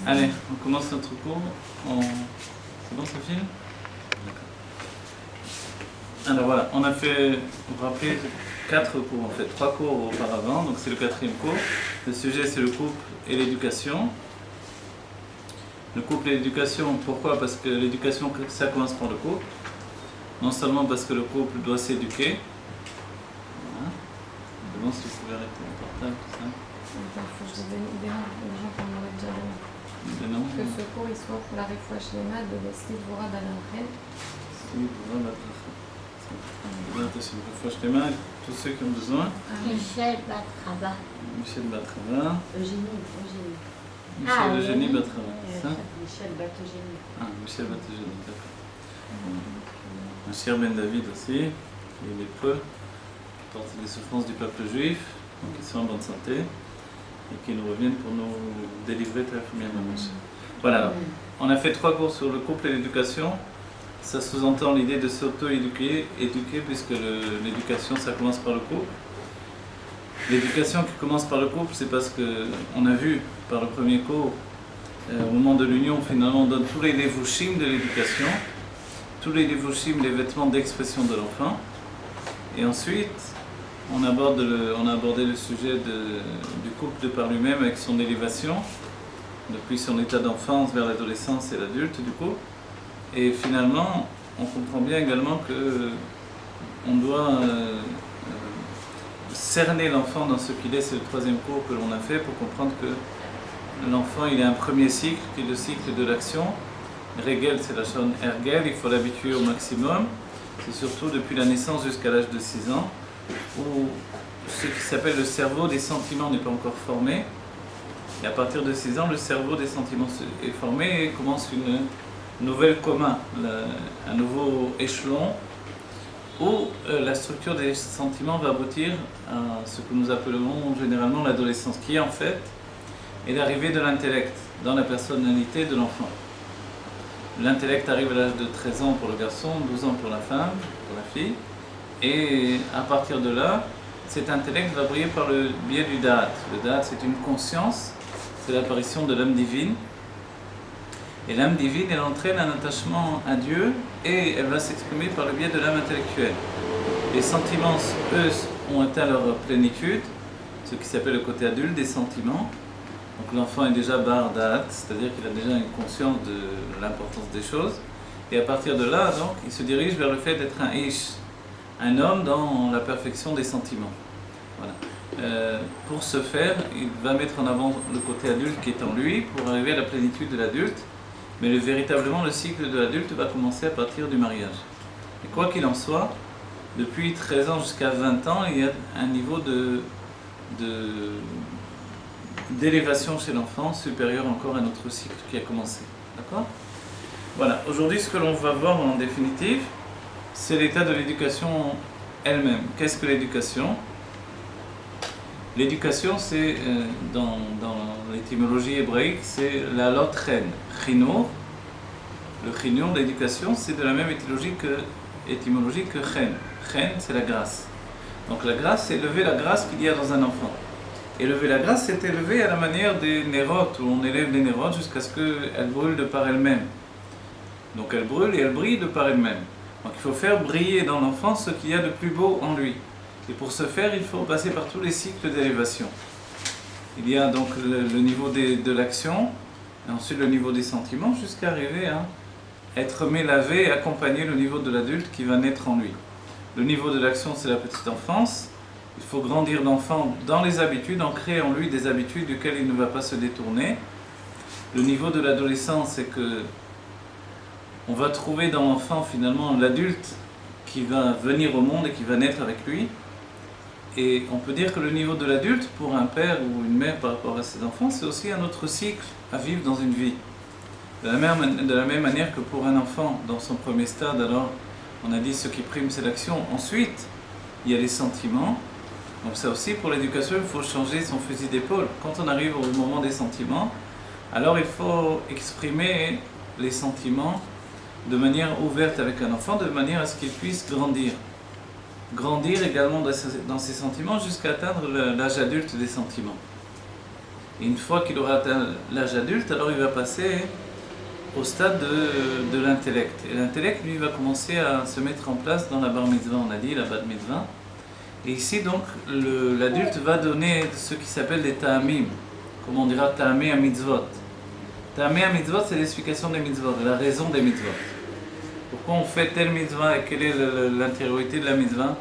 Allez, on commence notre cours. C'est bon, ça file? Alors voilà, on a fait, vous vous rappelez, 4 cours en fait, 3 cours auparavant, donc c'est le 4e cours. Le sujet c'est le couple et l'éducation. Le couple et l'éducation, pourquoi? Parce que l'éducation, ça commence par le couple. Non seulement parce que le couple doit s'éduquer. Voilà. C'est bon si vous pouvez arrêter mon portable, tout ça. Attends, il faut que je donne des noms, les gens qui m'ont déjà donné. Des noms? Que ce cours il soit pour la Refouach Lema de Leslie Dvora d'Alanren. Oui, voilà. Tous ceux qui ont besoin. Michel Batrava. Michel Batrava. Eugénie Batrava, c'est ça? Michel Bat-Eugénie. Ah, Michel Bat-Eugénie, d'accord. Un cher Ben David aussi, qui est lépreux, qui porte les souffrances du peuple juif, donc ils sont en bonne santé, et qui nous reviennent pour nous délivrer très premièrement. Voilà, alors, on a fait 3 cours sur le couple et l'éducation. Ça sous-entend l'idée de s'auto-éduquer, puisque l'éducation, ça commence par le couple. L'éducation qui commence par le couple, c'est parce qu'on a vu par le premier cours, au moment de l'union, finalement, on donne tous les levushim de l'éducation, tous les levushim, les vêtements d'expression de l'enfant. Et ensuite, on a abordé le sujet du couple de par lui-même avec son élévation, depuis son état d'enfance vers l'adolescence et l'adulte du coup. Et finalement, on comprend bien également qu'on doit cerner l'enfant dans ce qu'il est. C'est le 3e cours que l'on a fait pour comprendre que l'enfant, il a un premier cycle, qui est le cycle de l'action. Regel, c'est la chaîne Ergel, il faut l'habituer au maximum. C'est surtout depuis la naissance jusqu'à l'âge de 6 ans, où ce qui s'appelle le cerveau des sentiments n'est pas encore formé. Et à partir de 6 ans, le cerveau des sentiments est formé et commence une nouvelle commun, un nouveau échelon où la structure des sentiments va aboutir à ce que nous appelons généralement l'adolescence, qui en fait est l'arrivée de l'intellect dans la personnalité de l'enfant. L'intellect arrive à l'âge de 13 ans pour le garçon, 12 ans pour la femme, pour la fille, et à partir de là, cet intellect va briller par le biais du Da'at. Le Da'at, c'est une conscience, c'est l'apparition de l'âme divine. Et l'âme divine, elle entraîne un attachement à Dieu et elle va s'exprimer par le biais de l'âme intellectuelle. Les sentiments, eux, ont atteint leur plénitude, ce qui s'appelle le côté adulte des sentiments. Donc l'enfant est déjà bar da'at, c'est-à-dire qu'il a déjà une conscience de l'importance des choses. Et à partir de là, donc, il se dirige vers le fait d'être un ish, un homme dans la perfection des sentiments. Voilà. Pour ce faire, il va mettre en avant le côté adulte qui est en lui pour arriver à la plénitude de l'adulte. Mais véritablement, le cycle de l'adulte va commencer à partir du mariage. Et quoi qu'il en soit, depuis 13 ans jusqu'à 20 ans, il y a un niveau d'élévation chez l'enfant supérieur encore à notre cycle qui a commencé. D'accord? Voilà. Aujourd'hui, ce que l'on va voir en définitive, c'est l'état de l'éducation elle-même. Qu'est-ce que l'éducation? L'éducation, c'est, dans l'étymologie hébraïque, c'est la lotren, chinour. Le chinour, l'éducation, c'est de la même étymologie que chen. Chen, c'est la grâce. Donc la grâce, c'est élever la grâce qu'il y a dans un enfant. Élever la grâce, c'est élever à la manière des nérotes, où on élève les nérotes jusqu'à ce qu'elles brûlent de par elles-mêmes. Donc elles brûlent et elles brillent de par elles-mêmes. Donc il faut faire briller dans l'enfant ce qu'il y a de plus beau en lui. Et pour ce faire, il faut passer par tous les cycles d'élévation. Il y a donc le niveau de l'action, et ensuite le niveau des sentiments, jusqu'à arriver à être mélavé et accompagner le niveau de l'adulte qui va naître en lui. Le niveau de l'action, c'est la petite enfance. Il faut grandir l'enfant dans les habitudes, ancrer en lui des habitudes duquel il ne va pas se détourner. Le niveau de l'adolescence, c'est que on va trouver dans l'enfant finalement l'adulte qui va venir au monde et qui va naître avec lui. Et on peut dire que le niveau de l'adulte, pour un père ou une mère par rapport à ses enfants, c'est aussi un autre cycle à vivre dans une vie. De la même manière que pour un enfant, dans son premier stade, alors on a dit ce qui prime c'est l'action. Ensuite, il y a les sentiments. Donc ça aussi, pour l'éducation, il faut changer son fusil d'épaule. Quand on arrive au moment des sentiments, alors il faut exprimer les sentiments de manière ouverte avec un enfant, de manière à ce qu'il puisse grandir. Grandir également dans ses sentiments jusqu'à atteindre l'âge adulte des sentiments. Et une fois qu'il aura atteint l'âge adulte, alors il va passer au stade de l'intellect. Et l'intellect, lui, va commencer à se mettre en place dans la bar mitzvah, on a dit, la bat mitzvah. Et ici, donc, l'adulte va donner ce qui s'appelle des ta'amim, comme on dira ta'amé à mitzvot. Ta'amé à mitzvot, c'est l'explication des mitzvot, la raison des mitzvot. Pourquoi on fait telle mitzvah et quelle est l'intériorité de la mitzvah?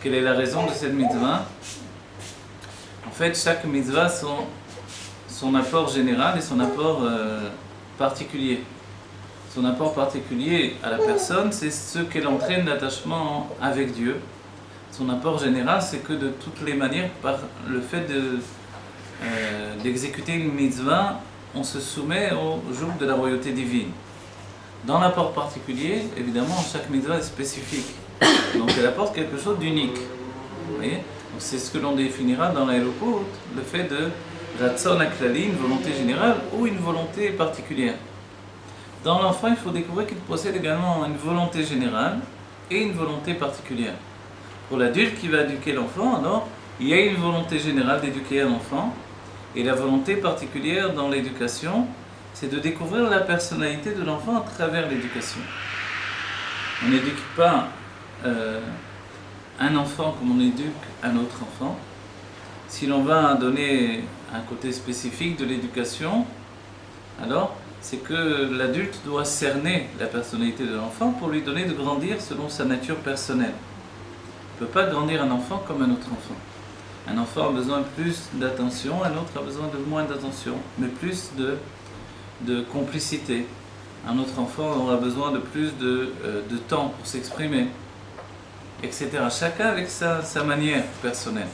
Quelle est la raison de cette mitzvah? En fait, chaque mitzvah a son apport général et son apport particulier. Son apport particulier à la personne, c'est ce qu'elle entraîne d'attachement avec Dieu. Son apport général, c'est que de toutes les manières, par le fait d'exécuter une mitzvah, on se soumet au joug de la royauté divine. Dans l'apport particulier, évidemment, chaque mitzvah est spécifique. Donc elle apporte quelque chose d'unique. Vous voyez? Donc c'est ce que l'on définira dans la Elokut, le fait de Ratzon Aklali, une volonté générale ou une volonté particulière. Dans l'enfant, il faut découvrir qu'il possède également une volonté générale et une volonté particulière. Pour l'adulte qui va éduquer l'enfant, alors, il y a une volonté générale d'éduquer un enfant, et la volonté particulière dans l'éducation, c'est de découvrir la personnalité de l'enfant à travers l'éducation. On n'éduque pas un enfant comme on éduque un autre enfant. Si l'on va donner un côté spécifique de l'éducation, alors c'est que l'adulte doit cerner la personnalité de l'enfant pour lui donner de grandir selon sa nature personnelle. On ne peut pas grandir un enfant comme un autre enfant. Un enfant a besoin de plus d'attention, un autre a besoin de moins d'attention, mais plus de complicité. Un autre enfant aura besoin de plus de temps pour s'exprimer, etc. Chacun avec sa manière personnelle.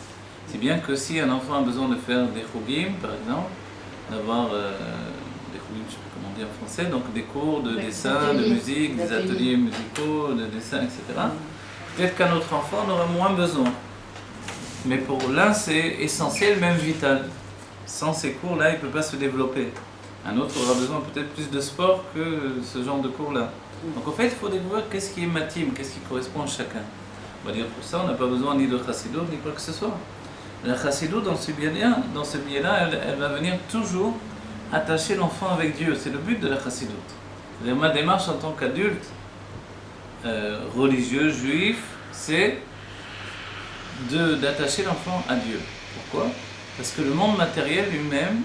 Si bien que si un enfant a besoin de faire des chogim, par exemple, d'avoir des chogim, je ne sais pas comment on dit en français, donc des cours de dessin, de musique, des ateliers musicaux, de dessin, etc. Peut-être qu'un autre enfant en aura moins besoin. Mais pour l'un, c'est essentiel, même vital. Sans ces cours-là, il ne peut pas se développer. Un autre aura besoin peut-être plus de sport que ce genre de cours-là. Donc en fait, il faut découvrir qu'est-ce qui est matim, qu'est-ce qui correspond à chacun. On va dire pour ça, on n'a pas besoin ni de chassidut, ni quoi que ce soit. La chassidut, dans ce biais-là, elle va venir toujours attacher l'enfant avec Dieu. C'est le but de la chassidut. C'est-à-dire, ma démarche en tant qu'adulte, religieux, juif, c'est d'attacher l'enfant à Dieu. Pourquoi? Parce que le monde matériel lui-même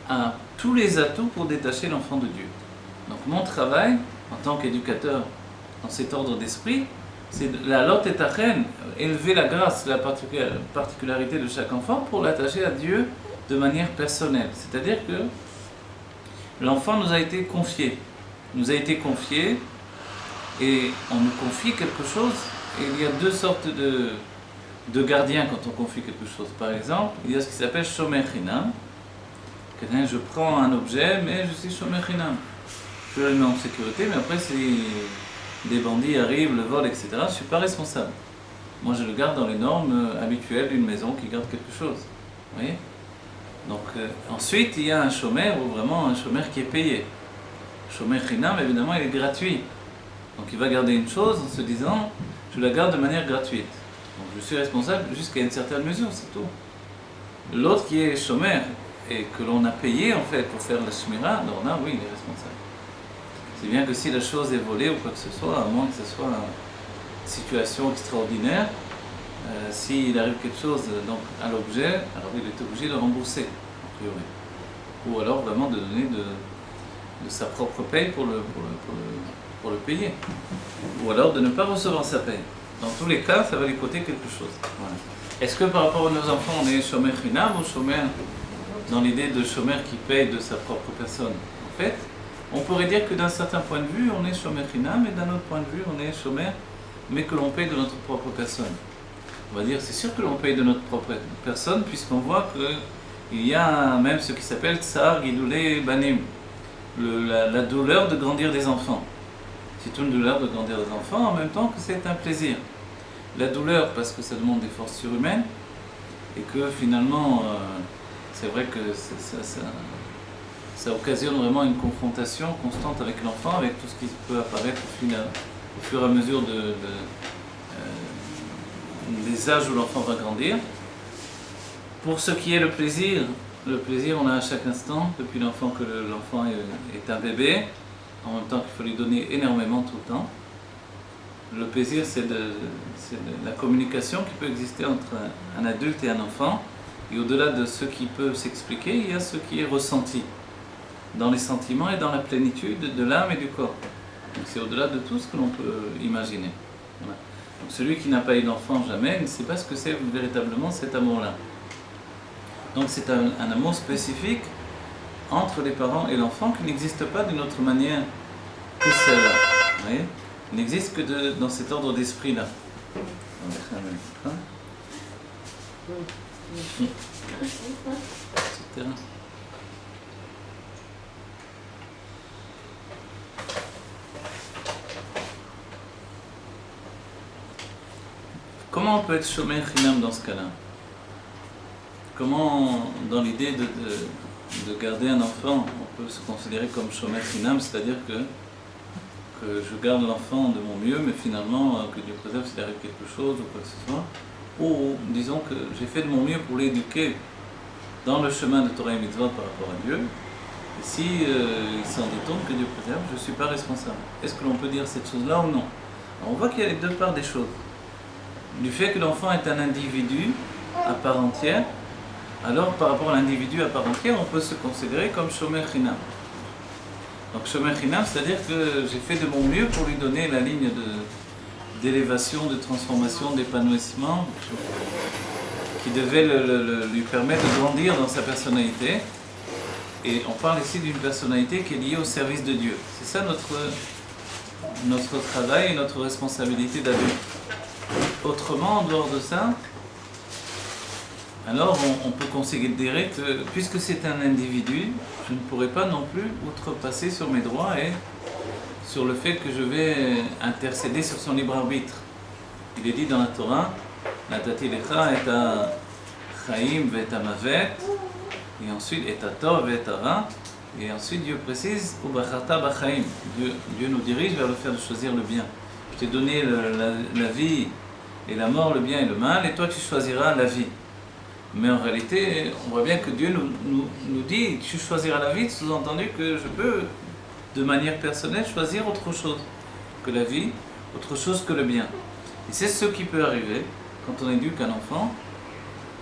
a tous les atouts pour détacher l'enfant de Dieu. Donc mon travail, en tant qu'éducateur, dans cet ordre d'esprit, c'est la lot et achen, élever la grâce, la particularité de chaque enfant pour l'attacher à Dieu de manière personnelle. C'est-à-dire que l'enfant nous a été confié. Et on nous confie quelque chose, et il y a deux sortes de gardiens quand on confie quelque chose. Par exemple, il y a ce qui s'appelle shomer chinam. Je prends un objet, mais je suis shomer chinam. Je le mets en sécurité, mais après si des bandits arrivent, le volent, etc., je ne suis pas responsable. Moi je le garde dans les normes habituelles d'une maison qui garde quelque chose. Vous voyez? Donc ensuite il y a un shomer, ou vraiment un shomer qui est payé. Shomer chinam, évidemment, il est gratuit. Donc il va garder une chose en se disant, je la garde de manière gratuite. Donc je suis responsable jusqu'à une certaine mesure, c'est tout. L'autre qui est shomer, et que l'on a payé en fait pour faire la shmira, alors là, oui, il est responsable. C'est bien que si la chose est volée ou quoi que ce soit, à moins que ce soit une situation extraordinaire, s'il arrive quelque chose donc, à l'objet, alors il est obligé de rembourser, a priori. Ou alors vraiment de donner de sa propre paye pour le payer. Ou alors de ne pas recevoir sa paye. Dans tous les cas, ça va lui coûter quelque chose. Voilà. Est-ce que par rapport à nos enfants, on est shomer chinam ou shomer dans l'idée de shomer qui paye de sa propre personne? En fait, on pourrait dire que d'un certain point de vue, on est shomer chinam, et d'un autre point de vue, on est shomer, mais que l'on paye de notre propre personne. On va dire, c'est sûr que l'on paye de notre propre personne, puisqu'on voit qu'il y a même ce qui s'appelle tsar gidoulé banim, la douleur de grandir des enfants. C'est une douleur de grandir des enfants, en même temps que c'est un plaisir. La douleur parce que ça demande des forces surhumaines, et que finalement, c'est vrai que ça occasionne vraiment une confrontation constante avec l'enfant, avec tout ce qui peut apparaître au fur et à mesure des âges où l'enfant va grandir. Pour ce qui est le plaisir, Le plaisir, on l'a à chaque instant, depuis l'enfant que l'enfant est un bébé, en même temps qu'il faut lui donner énormément tout le temps. Le plaisir, c'est la communication qui peut exister entre un adulte et un enfant. Et au-delà de ce qui peut s'expliquer, il y a ce qui est ressenti dans les sentiments et dans la plénitude de l'âme et du corps. Donc c'est au-delà de tout ce que l'on peut imaginer. Voilà. Donc celui qui n'a pas eu d'enfant jamais ne sait pas ce que c'est véritablement cet amour-là. Donc c'est un amour spécifique entre les parents et l'enfant qui n'existe pas d'une autre manière que celle-là. Vous voyez ? Il n'existe que dans cet ordre d'esprit-là. Etc. Comment on peut être shomer chinam dans ce cas-là? Comment, dans l'idée de garder un enfant, on peut se considérer comme shomer chinam, c'est-à-dire que je garde l'enfant de mon mieux, mais finalement, que Dieu préserve s'il arrive quelque chose ou quoi que ce soit, ou disons que j'ai fait de mon mieux pour l'éduquer dans le chemin de Torah et Mitzvot par rapport à Dieu, et si il s'en détourne, que Dieu préserve, je ne suis pas responsable. Est-ce que l'on peut dire cette chose-là ou non? Alors, on voit qu'il y a les deux parts des choses. Du fait que l'enfant est un individu à part entière, alors par rapport à l'individu à part entière, on peut se considérer comme shomer chinam. Donc shomer chinam, c'est-à-dire que j'ai fait de mon mieux pour lui donner la ligne d'élévation, de transformation, d'épanouissement, qui devait lui permettre de grandir dans sa personnalité. Et on parle ici d'une personnalité qui est liée au service de Dieu. C'est ça notre travail et notre responsabilité d'adulte. Autrement, en dehors de ça, alors on peut considérer que puisque c'est un individu, je ne pourrais pas non plus outrepasser sur mes droits et sur le fait que je vais intercéder sur son libre arbitre. Il est dit dans la Torah, Natati lecha et à chaim et à mavet, et ensuite et à tov et à ra, et ensuite Dieu précise ubacharta bachaim. Dieu nous dirige vers le fait de choisir le bien. Je t'ai donné la vie et la mort, le bien et le mal, et toi tu choisiras la vie. Mais en réalité, on voit bien que Dieu nous dit tu choisiras la vie, sous-entendu que je peux, de manière personnelle, choisir autre chose que la vie, autre chose que le bien. Et c'est ce qui peut arriver quand on éduque un enfant,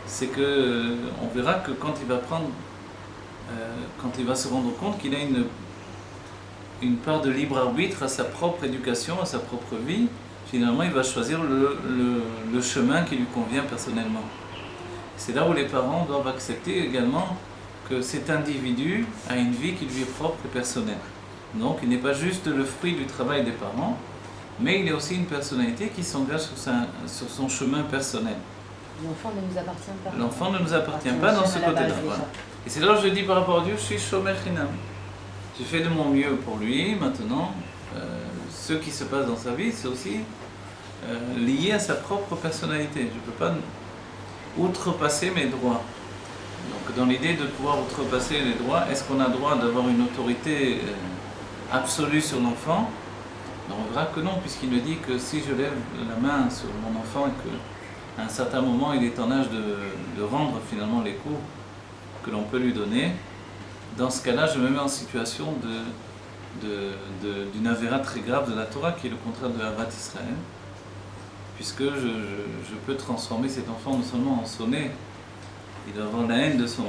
c'est que on verra que quand il va se rendre compte qu'il a une part de libre arbitre à sa propre éducation, à sa propre vie, finalement il va choisir le chemin qui lui convient personnellement. C'est là où les parents doivent accepter également que cet individu a une vie qui lui est propre et personnelle. Donc il n'est pas juste le fruit du travail des parents, mais il est aussi une personnalité qui s'engage sur son chemin personnel. L'enfant ne nous appartient pas. L'enfant ne nous appartient pas dans ce côté-là. Voilà. Et c'est là où je dis par rapport à Dieu, je suis shomer chinam. J'ai fait de mon mieux pour lui, maintenant, ce qui se passe dans sa vie, c'est aussi lié à sa propre personnalité. Je ne peux pas outrepasser mes droits. Donc dans l'idée de pouvoir outrepasser les droits, est-ce qu'on a le droit d'avoir une autorité absolue sur l'enfant? On verra que non, puisqu'il me dit que si je lève la main sur mon enfant et qu'à un certain moment il est en âge de rendre finalement les coups que l'on peut lui donner, dans ce cas-là je me mets en situation d'une avéra très grave de la Torah qui est le contraire de Avat Israël, puisque je peux transformer cet enfant non seulement en sonné, il doit avoir la haine de son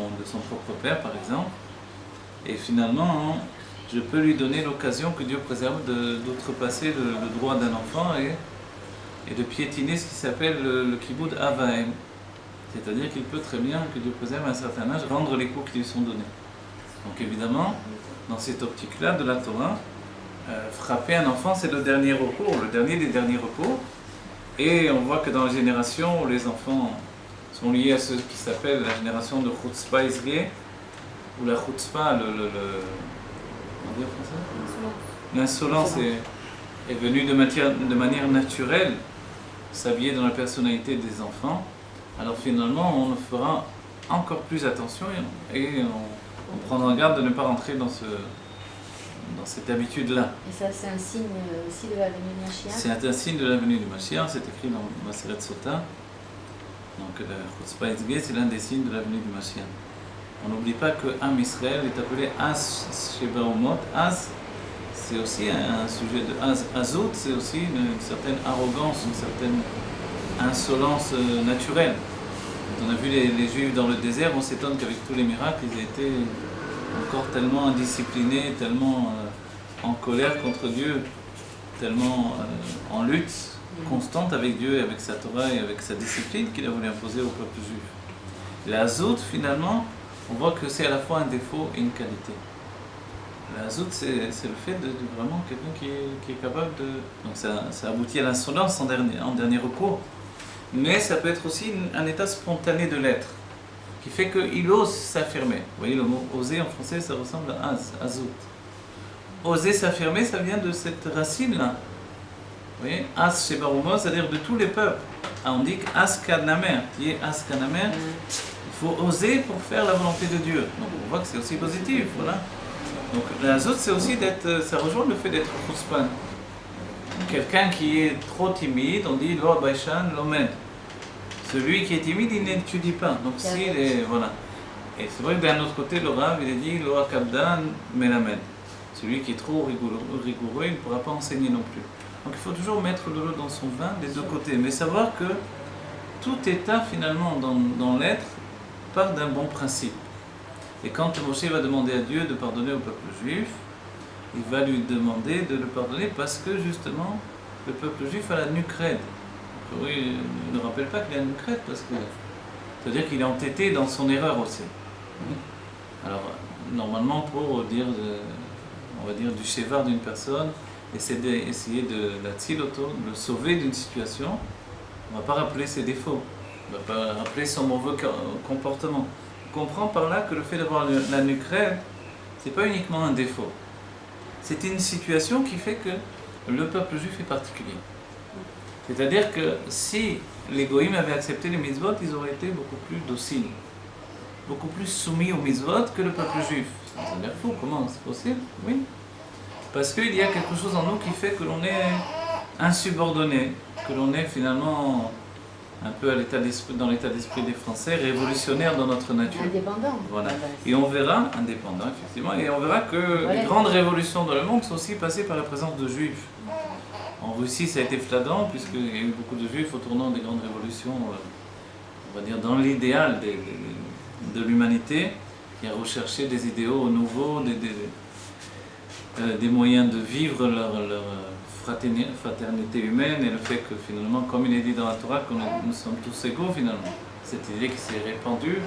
propre père par exemple, et finalement je peux lui donner l'occasion que Dieu préserve d'outrepasser le droit d'un enfant et de piétiner ce qui s'appelle le kiboud avaim. C'est-à-dire qu'il peut très bien, que Dieu préserve à un certain âge, rendre les coups qui lui sont donnés. Donc évidemment, dans cette optique-là de la Torah, frapper un enfant c'est le dernier recours, le dernier des derniers recours. Et on voit que dans la génération où les enfants sont liés à ce qui s'appelle la génération de Chutzpah Isgé, où la Chutzpah, l'insolence est venue de manière naturelle s'habiller dans la personnalité des enfants. Alors finalement, on fera encore plus attention et on prendra garde de ne pas rentrer dans cette habitude-là. Et ça, c'est un signe aussi de la venue du Mashiach? C'est un signe de la venue du Mashiach, c'est écrit dans Maseret Sota. Donc la Chutzpah Isgé, c'est l'un des signes de la venue du Mashiach. On n'oublie pas que Am Israël est appelé As Sheba Umot. As, c'est aussi un sujet de Azot, c'est aussi une certaine arrogance, une certaine insolence naturelle. Quand on a vu les Juifs dans le désert, on s'étonne qu'avec tous les miracles, ils étaient encore tellement indisciplinés, tellement en colère contre Dieu, tellement en lutte constante avec Dieu, et avec sa Torah et avec sa discipline qu'il a voulu imposer au peuple juif. La Azot, finalement, on voit que c'est à la fois un défaut et une qualité. La Azot, c'est le fait de vraiment quelqu'un qui est capable de... Donc ça aboutit à l'insolence en dernier recours. Mais ça peut être aussi un état spontané de l'être, qui fait qu'il ose s'affirmer. Vous voyez, le mot oser en français, ça ressemble à Azot. Oser s'affirmer, ça vient de cette racine-là. Vous voyez, As Sheba Umot, c'est-à-dire de tous les peuples. Ah, on dit As Kanamer, qui est As Kanamer. Il faut oser pour faire la volonté de Dieu. Donc on voit que c'est aussi positif, voilà. Donc l'azot, c'est aussi d'être, ça rejoint le fait d'être khuspan. Quelqu'un qui est trop timide, on dit Lo Baishan Lomed. Celui qui est timide, il n'étudie pas. Donc s'il est, voilà. Et c'est vrai que d'un autre côté, le Rav, il a dit Lo Akabdan Melamed. Celui qui est trop rigoureux, il ne pourra pas enseigner non plus. Donc il faut toujours mettre de l'eau dans son vin des deux côtés. Mais savoir que tout état finalement dans l'être part d'un bon principe. Et quand Moshe va demander à Dieu de pardonner au peuple juif, il va lui demander de le pardonner parce que justement le peuple juif a la nuque raide. Oui, il ne rappelle pas qu'il a la nuque raide parce que c'est-à-dire qu'il est entêté dans son erreur aussi. Alors normalement pour dire, on va dire du chevar d'une personne, essayer de la tziloto, de le sauver d'une situation, on ne va pas rappeler ses défauts. On ne va pas rappeler son mauvais comportement. On comprend par là que le fait d'avoir la nuque raide, ce n'est pas uniquement un défaut. C'est une situation qui fait que le peuple juif est particulier. C'est-à-dire que si les goïms avaient accepté les mitzvot, ils auraient été beaucoup plus dociles, beaucoup plus soumis aux mitzvot que le peuple juif. Ça veut dire fou, comment c'est possible? Oui. Parce qu'il y a quelque chose en nous qui fait que l'on est insubordonné, que l'on est finalement un peu dans l'état d'esprit des Français, révolutionnaire dans notre nature. Indépendant. Voilà. Et on verra, indépendant effectivement, et on verra que les grandes révolutions dans le monde sont aussi passées par la présence de Juifs. En Russie, ça a été flagrant, puisqu'il y a eu beaucoup de Juifs au tournant des grandes révolutions, on va dire dans l'idéal de l'humanité, qui a recherché des idéaux nouveaux, des moyens de vivre leur fraternité humaine et le fait que finalement, comme il est dit dans la Torah, que nous sommes tous égaux finalement. Cette idée qui s'est répandue,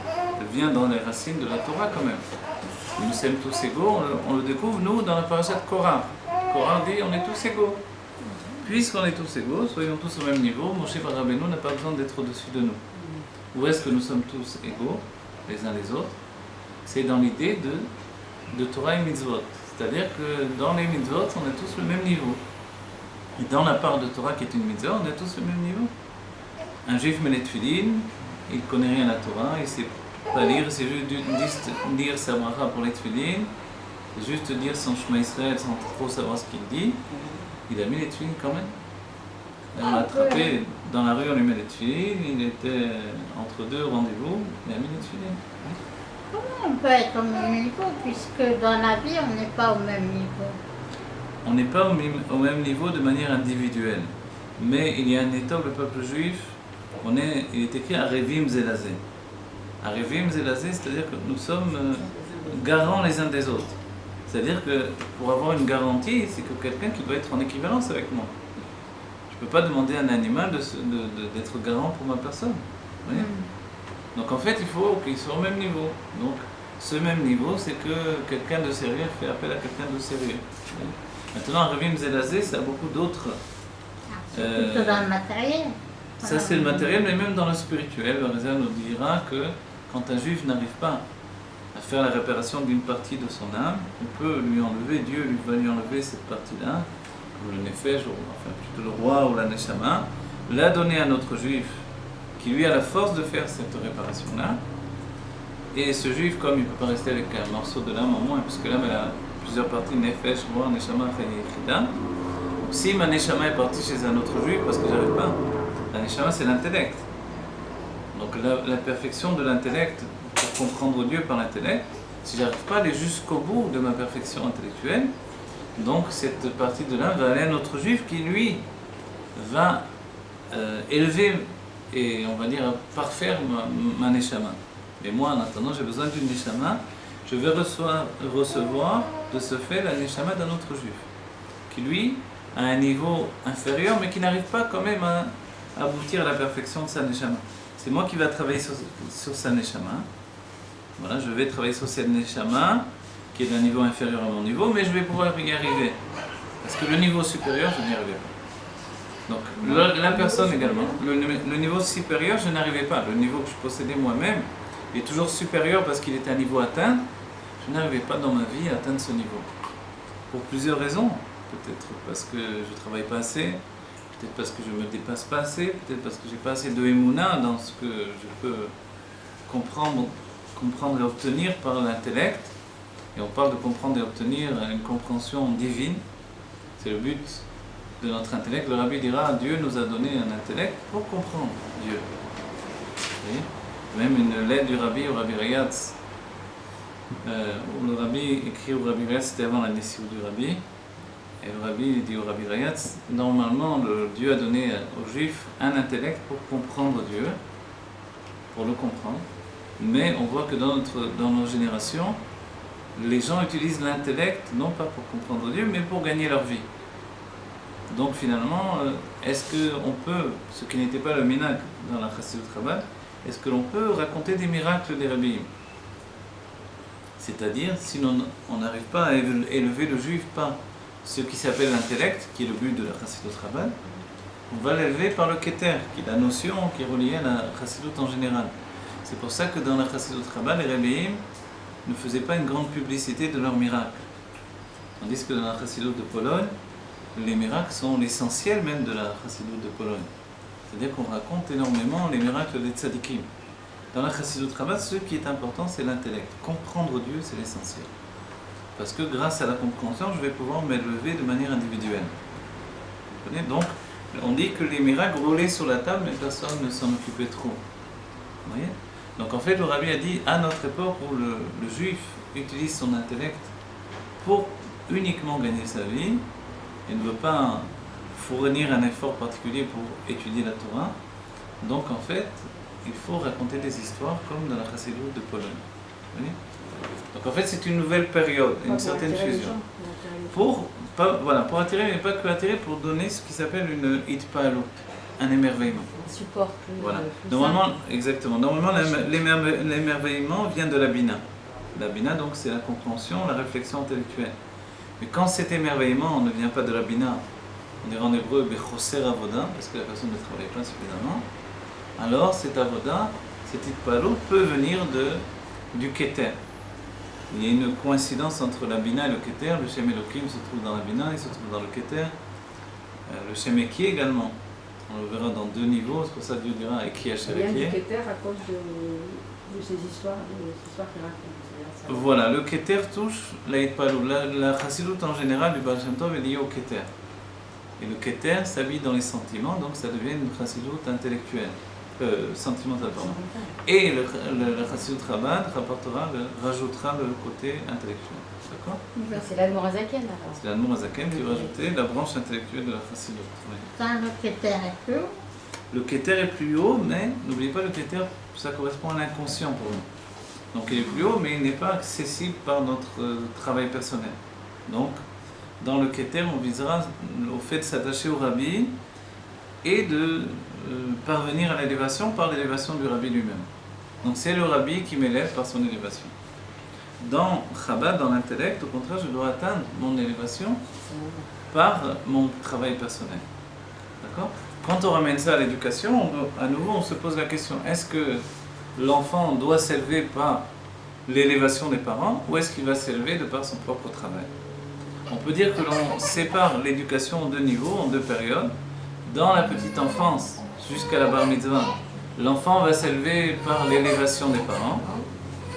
elle vient dans les racines de la Torah quand même. Nous sommes tous égaux, on le découvre nous dans la parasha de Korah. Korah dit on est tous égaux. Puisqu'on est tous égaux, soyons tous au même niveau, Moshe Bar Rabbeinu n'a pas besoin d'être au-dessus de nous. Où est-ce que nous sommes tous égaux, les uns les autres? C'est dans l'idée de Torah et mitzvot. C'est-à-dire que dans les mitzvot, on est tous le même niveau. Et dans la part de Torah qui est une mitzvah, on est tous le même niveau. Un juif met les tefillin, il ne connaît rien à la Torah, il ne sait pas lire, c'est juste dire sa bracha pour les tefillin, c'est juste dire son Shema Israël sans trop savoir ce qu'il dit. Il a mis les tefillin quand même. On l'a attrapé dans la rue, on lui met les tefillin, il était entre deux rendez-vous, il a mis les tefillin. Comment on peut être au même niveau, puisque dans la vie, on n'est pas au même niveau? On n'est pas au même niveau de manière individuelle. Mais il y a un état où le peuple juif, il est écrit Arevim Zelazé. Arevim Zelazé, c'est-à-dire que nous sommes garants les uns des autres. C'est-à-dire que pour avoir une garantie, c'est que quelqu'un qui doit être en équivalence avec moi. Je ne peux pas demander à un animal d'être garant pour ma personne. Vous voyez? Donc en fait, il faut qu'il soit au même niveau. Donc ce même niveau, c'est que quelqu'un de sérieux fait appel à quelqu'un de sérieux. Maintenant, Revim Zelazé, ça a beaucoup d'autres. C'est plutôt dans le matériel. Ça, c'est le matériel, mais même dans le spirituel. Le Rézal nous dira que quand un juif n'arrive pas à faire la réparation d'une partie de son âme, on peut lui enlever, Dieu va lui enlever cette partie-là, comme le Nefesh, enfin plutôt le roi ou la Neshama, la donner à notre juif qui lui a la force de faire cette réparation-là. Et ce juif, comme il ne peut pas rester avec un morceau de l'âme en moins, puisque l'âme elle a plusieurs parties, Nefesh, roi, Neshama, Chayechida. Donc si ma Neshama est partie chez un autre juif, parce que j'arrive pas, la Neshama c'est l'intellect. Donc la perfection de l'intellect pour comprendre Dieu par l'intellect, si j'arrive pas à aller jusqu'au bout de ma perfection intellectuelle, donc cette partie de l'âme va aller à un autre juif qui lui va élever et on va dire parfaire ma neshama. Mais moi en attendant j'ai besoin d'une neshama, je vais recevoir de ce fait la neshama d'un autre juif, qui lui a un niveau inférieur mais qui n'arrive pas quand même à aboutir à la perfection de sa neshama. C'est moi qui vais travailler sur sa neshama. Voilà, je vais travailler sur cette neshama qui est d'un niveau inférieur à mon niveau, mais je vais pouvoir y arriver. Parce que le niveau supérieur, je n'y arrivais pas. Donc la personne également, le niveau supérieur, je n'arrivais pas. Le niveau que je possédais moi-même est toujours supérieur parce qu'il était un niveau atteint. Je n'arrivais pas dans ma vie à atteindre ce niveau. Pour plusieurs raisons. Peut-être parce que je ne travaille pas assez, peut-être parce que je ne me dépasse pas assez, peut-être parce que je n'ai pas assez de émouna dans ce que je peux comprendre et obtenir par l'intellect. Et on parle de comprendre et obtenir une compréhension divine. C'est le but de notre intellect. Le rabbi dira, Dieu nous a donné un intellect pour comprendre Dieu. Vous voyez ? Même une lettre du rabbi au rabbi Rayatz, où le rabbi écrit au rabbi Rayatz, c'était avant la décision du rabbi, et le rabbi dit au rabbi Rayatz, normalement Dieu a donné aux juifs un intellect pour comprendre Dieu, pour le comprendre, mais on voit que dans nos générations, les gens utilisent l'intellect non pas pour comprendre Dieu, mais pour gagner leur vie. Donc finalement, est-ce qu'on peut, ce qui n'était pas le minhag dans la Chassidut Chabad, est-ce que l'on peut raconter des miracles des rabbis? C'est-à-dire, si on n'arrive pas à élever le juif par ce qui s'appelle l'intellect, qui est le but de la Chassidut Chabad, on va l'élever par le keter, qui est la notion qui est reliée à la Chassidut en général. C'est pour ça que dans la Chassidut Chabad, les rabbis ne faisaient pas une grande publicité de leurs miracles. Tandis que dans la Chassidut de Pologne, les miracles sont l'essentiel même de la Chassidut de Pologne. C'est-à-dire qu'on raconte énormément les miracles des tzadikim. Dans la Chassidut Chabad, ce qui est important, c'est l'intellect. Comprendre Dieu, c'est l'essentiel. Parce que grâce à la compréhension, je vais pouvoir m'élever de manière individuelle. Vous comprenez ? Donc, on dit que les miracles roulaient sur la table, mais personne ne s'en occupait trop. Vous voyez ? Donc en fait, le rabbi a dit, à notre époque, où le juif utilise son intellect pour uniquement gagner sa vie, et ne veut pas fournir un effort particulier pour étudier la Torah, donc en fait, il faut raconter des histoires comme dans la Chassidut de Pologne. Vous voyez ? Donc en fait, c'est une nouvelle période, une certaine fusion. Pour attirer, mais pas que attirer, pour donner ce qui s'appelle une hitpalut, un émerveillement. Un support plus. Voilà. Plus Normalement, simple. exactement. Normalement, l'émerveillement vient de la bina. La bina, donc, c'est la compréhension, la réflexion intellectuelle. Mais quand cet émerveillement ne vient pas de la bina, on dirait en hébreu bechoser avoda, parce que la personne ne travaille pas suffisamment, alors cet avoda, cette hitpalut peut venir du keter. Il y a une coïncidence entre la bina et le keter. Le shem Elokim se trouve dans la bina, il se trouve dans le keter. Le shem Eki également. On le verra dans deux niveaux, c'est pour ça que Dieu dira Eki Asher Il vient Eki. du Keter à cause de ces histoires qu'il raconte. Voilà, le keter touche la hitpalut. La chassidut en général du Baal Shem Tov est liée au keter. Et le keter s'habille dans les sentiments, donc ça devient une chassidut intellectuelle. Sentimentale, pardon. Et la Chassidut Chabad rajoutera le côté intellectuel. D'accord ? C'est l'Admorazaken alors. C'est l'Admorazaken qui va rajouter la branche intellectuelle de la Chassidut. Oui. Quand le keter est plus haut, Le keter est plus haut, mais n'oubliez pas, le keter, ça correspond à l'inconscient pour nous. Donc il est plus haut, mais il n'est pas accessible par notre travail personnel. Donc, dans le keter, on visera au fait de s'attacher au rabbi et de parvenir à l'élévation par l'élévation du rabbi lui-même. Donc c'est le rabbi qui m'élève par son élévation. Dans Chabad, dans l'intellect, au contraire, je dois atteindre mon élévation par mon travail personnel. D'accord ? Quand on ramène ça à l'éducation, à nouveau on se pose la question, est-ce que l'enfant doit s'élever par l'élévation des parents ou est-ce qu'il va s'élever de par son propre travail ? On peut dire que l'on sépare l'éducation en deux niveaux, en deux périodes. Dans la petite enfance, jusqu'à la bar mitzvah, l'enfant va s'élever par l'élévation des parents,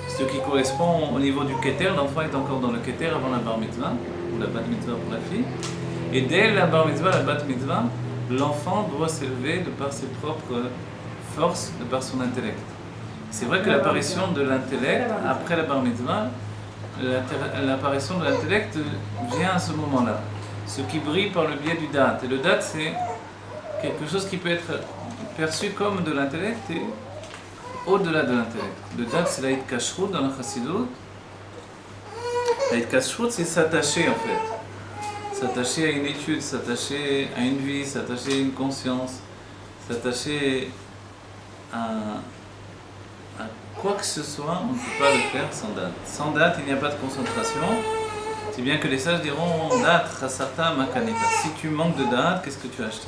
ce qui correspond au niveau du keter. L'enfant est encore dans le keter avant la bar mitzvah, ou la bat mitzvah pour la fille. Et dès la bar mitzvah, la bat mitzvah, l'enfant doit s'élever de par ses propres forces, de par son intellect. C'est vrai que l'apparition de l'intellect, après la bar mitzvah, l'apparition de l'intellect vient à ce moment-là. Ce qui brille par le biais du date. Et le date, c'est quelque chose qui peut être perçu comme de l'intellect et au-delà de l'intellect. Le date, c'est la kashrut dans la chassidut. La kashrut, c'est s'attacher en fait. S'attacher à une étude, s'attacher à une vie, s'attacher à une conscience, s'attacher à quoi que ce soit, on ne peut pas le faire sans date. Sans date, il n'y a pas de concentration. Si bien que les sages diront date, chasarta, makanita. Si tu manques de date, qu'est-ce que tu as acheté?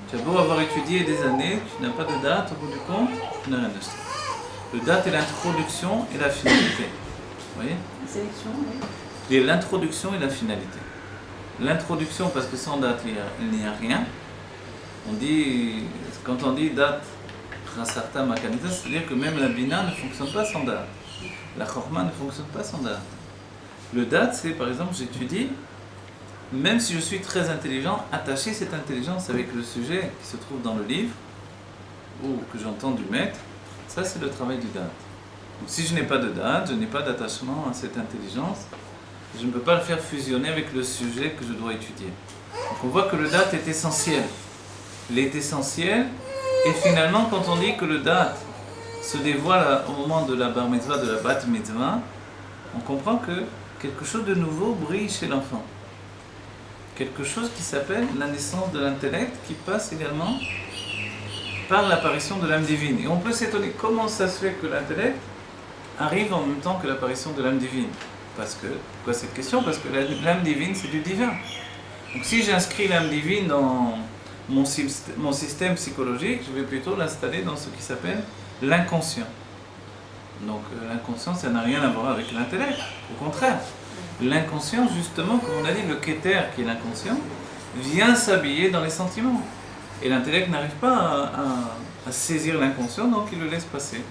Tu as beau avoir étudié des années, tu n'as pas de date, au bout du compte, tu n'as rien acheté. Le date est l'introduction et la finalité. Vous voyez? La sélection, oui. Et l'introduction et la finalité. L'introduction, parce que sans date, il n'y a rien. Quand on dit date, chasarta, makanita, c'est-à-dire que même la bina ne fonctionne pas sans date. La chorma ne fonctionne pas sans date. Le date, c'est par exemple, j'étudie, même si je suis très intelligent, attacher cette intelligence avec le sujet qui se trouve dans le livre, ou que j'entends du maître, ça c'est le travail du date. Donc si je n'ai pas de date, je n'ai pas d'attachement à cette intelligence, je ne peux pas le faire fusionner avec le sujet que je dois étudier. Donc on voit que le date est essentiel. Il est essentiel, et finalement quand on dit que le date se dévoile au moment de la bar mitzvah, de la bat mitzvah, on comprend que quelque chose de nouveau brille chez l'enfant. Quelque chose qui s'appelle la naissance de l'intellect, qui passe également par l'apparition de l'âme divine. Et on peut s'étonner comment ça se fait que l'intellect arrive en même temps que l'apparition de l'âme divine. Pourquoi cette question? Parce que l'âme divine, c'est du divin. Donc si j'inscris l'âme divine dans mon système psychologique, je vais plutôt l'installer dans ce qui s'appelle l'inconscient. Donc l'inconscient, ça n'a rien à voir avec l'intellect, au contraire. L'inconscient, justement, comme on a dit, le kéter, qui est l'inconscient, vient s'habiller dans les sentiments. Et l'intellect n'arrive pas à saisir l'inconscient, donc il le laisse passer.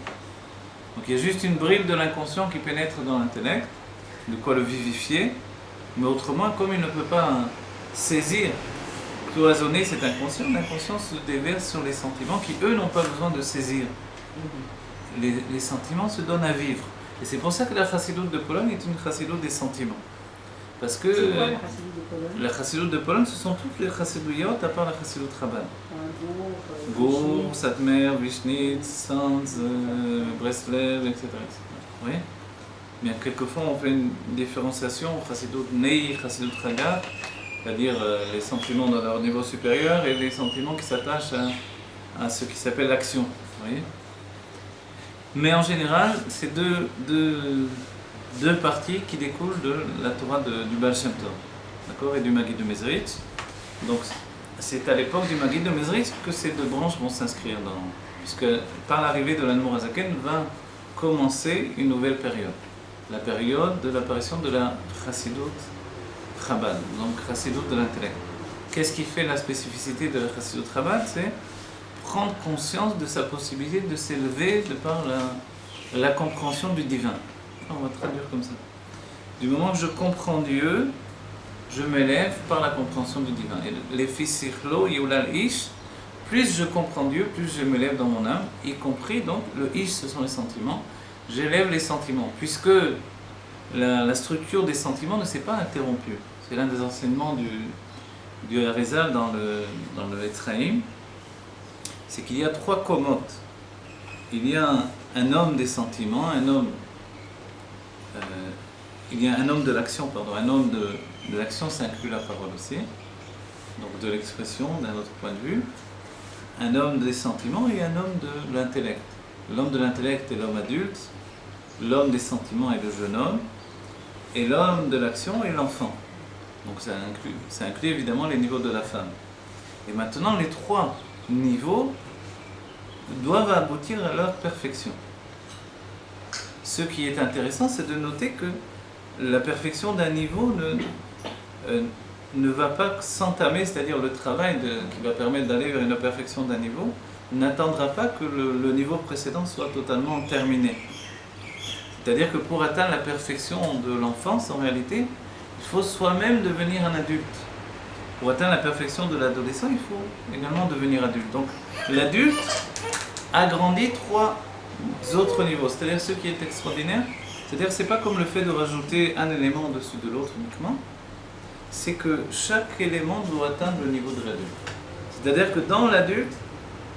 Donc il y a juste une bride de l'inconscient qui pénètre dans l'intellect, de quoi le vivifier, mais autrement, comme il ne peut pas saisir, cloisonner cet inconscient, l'inconscient se déverse sur les sentiments qui, eux, n'ont pas besoin de saisir. Les sentiments se donnent à vivre. Et c'est pour ça que la chassidoute de Pologne est une chassidoute des sentiments. Parce que C'est quoi la chassidoute de Pologne? la chassidoute de Pologne, ce sont toutes les chassidouyot à part la chassidoute Rabbin. Gour, Satmer, Vishnitz, Sanz, Breslev, etc. Oui. Bien, quelquefois on fait une différenciation, chassidoute Nei, chassidoute Chagat, c'est-à-dire les sentiments dans leur niveau supérieur et les sentiments qui s'attachent à ce qui s'appelle l'action. Vous voyez? Mais en général, c'est deux parties qui découlent de la Torah du Baal Shem Tov, d'accord, et du Maggid de Mezritch. Donc c'est à l'époque du Maggid de Mezritch que ces deux branches vont s'inscrire dans, puisque par l'arrivée de l'Admor HaZaken va commencer une nouvelle période, la période de l'apparition de la Chassidut Chabad, donc Chassidut de l'intellect. Qu'est-ce qui fait la spécificité de la Chassidut Chabad? C'est prendre conscience de sa possibilité de s'élever de par la compréhension du divin. On va traduire comme ça. Du moment que je comprends Dieu, je m'élève par la compréhension du divin. Et les fils Sichlo, Yulal Ish, plus je comprends Dieu, plus je m'élève dans mon âme, y compris donc le Ish, ce sont les sentiments. J'élève les sentiments, puisque la structure des sentiments ne s'est pas interrompue. C'est l'un des enseignements du Harizal dans le Etzraïm. C'est qu'il y a trois komotes. Il y a un homme des sentiments, il y a un homme de l'action, pardon. Un homme de l'action, ça inclut la parole aussi, donc de l'expression d'un autre point de vue. Un homme des sentiments et un homme de l'intellect. L'homme de l'intellect est l'homme adulte, l'homme des sentiments est le jeune homme, et l'homme de l'action est l'enfant. Donc ça inclut évidemment les niveaux de la femme. Et maintenant, les trois niveaux doivent aboutir à leur perfection. Ce qui est intéressant, c'est de noter que la perfection d'un niveau ne va pas s'entamer, c'est-à-dire le travail qui va permettre d'aller vers une perfection d'un niveau n'attendra pas que le niveau précédent soit totalement terminé. C'est-à-dire que pour atteindre la perfection de l'enfance, en réalité, il faut soi-même devenir un adulte. Pour atteindre la perfection de l'adolescent, il faut également devenir adulte. Donc l'adulte agrandit trois autres niveaux. C'est-à-dire ce qui est extraordinaire, c'est-à-dire c'est pas comme le fait de rajouter un élément au-dessus de l'autre uniquement, c'est que chaque élément doit atteindre le niveau de l'adulte. C'est-à-dire que dans l'adulte,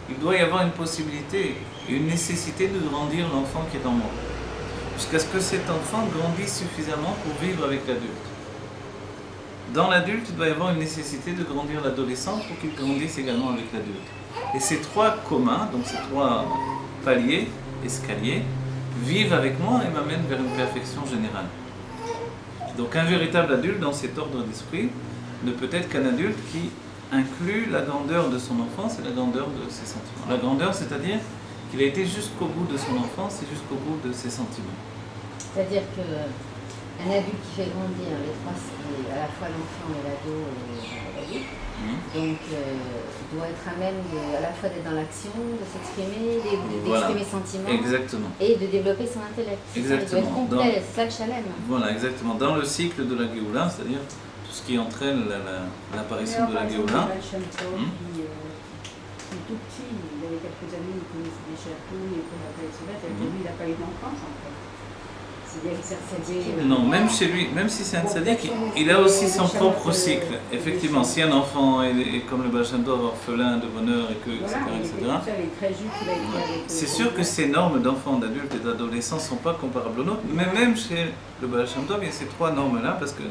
il doit y avoir une possibilité et une nécessité de grandir l'enfant qui est en moi. Jusqu'à ce que cet enfant grandisse suffisamment pour vivre avec l'adulte. Dans l'adulte, il doit y avoir une nécessité de grandir l'adolescent pour qu'il grandisse également avec l'adulte. Et ces trois communs, donc ces trois paliers, escaliers, vivent avec moi et m'amènent vers une perfection générale. Donc un véritable adulte dans cet ordre d'esprit ne peut être qu'un adulte qui inclut la grandeur de son enfance et la grandeur de ses sentiments. La grandeur, c'est-à-dire qu'il a été jusqu'au bout de son enfance et jusqu'au bout de ses sentiments. C'est-à-dire qu'un adulte qui fait grandir les trois, à la fois l'enfant et l'ado et l'adulte, donc doit être à même à la fois d'être dans l'action, de s'exprimer, d'exprimer ses sentiments. Exactement. Et de développer son intellect. Exactement. Il doit être complet, c'est ça le challenge. Voilà, exactement. Dans le cycle de la Géoula, c'est-à-dire tout ce qui entraîne l'apparition de la Géoula. Il est tout petit, il avait quelques années, il connaissait des châteaux, il connaissait les souvenirs, lui il n'a pas eu d'enfance en fait. Non, même chez lui, même si c'est un tzaddik, il a aussi son propre cycle. Effectivement, si un enfant est comme le Baal Shem Tov, orphelin de bonheur, et que, etc. C'est sûr que ces normes d'enfants, d'adultes et d'adolescents ne sont pas comparables aux nôtres, mais même chez le Baal Shem Tov, il y a ces trois normes-là, parce que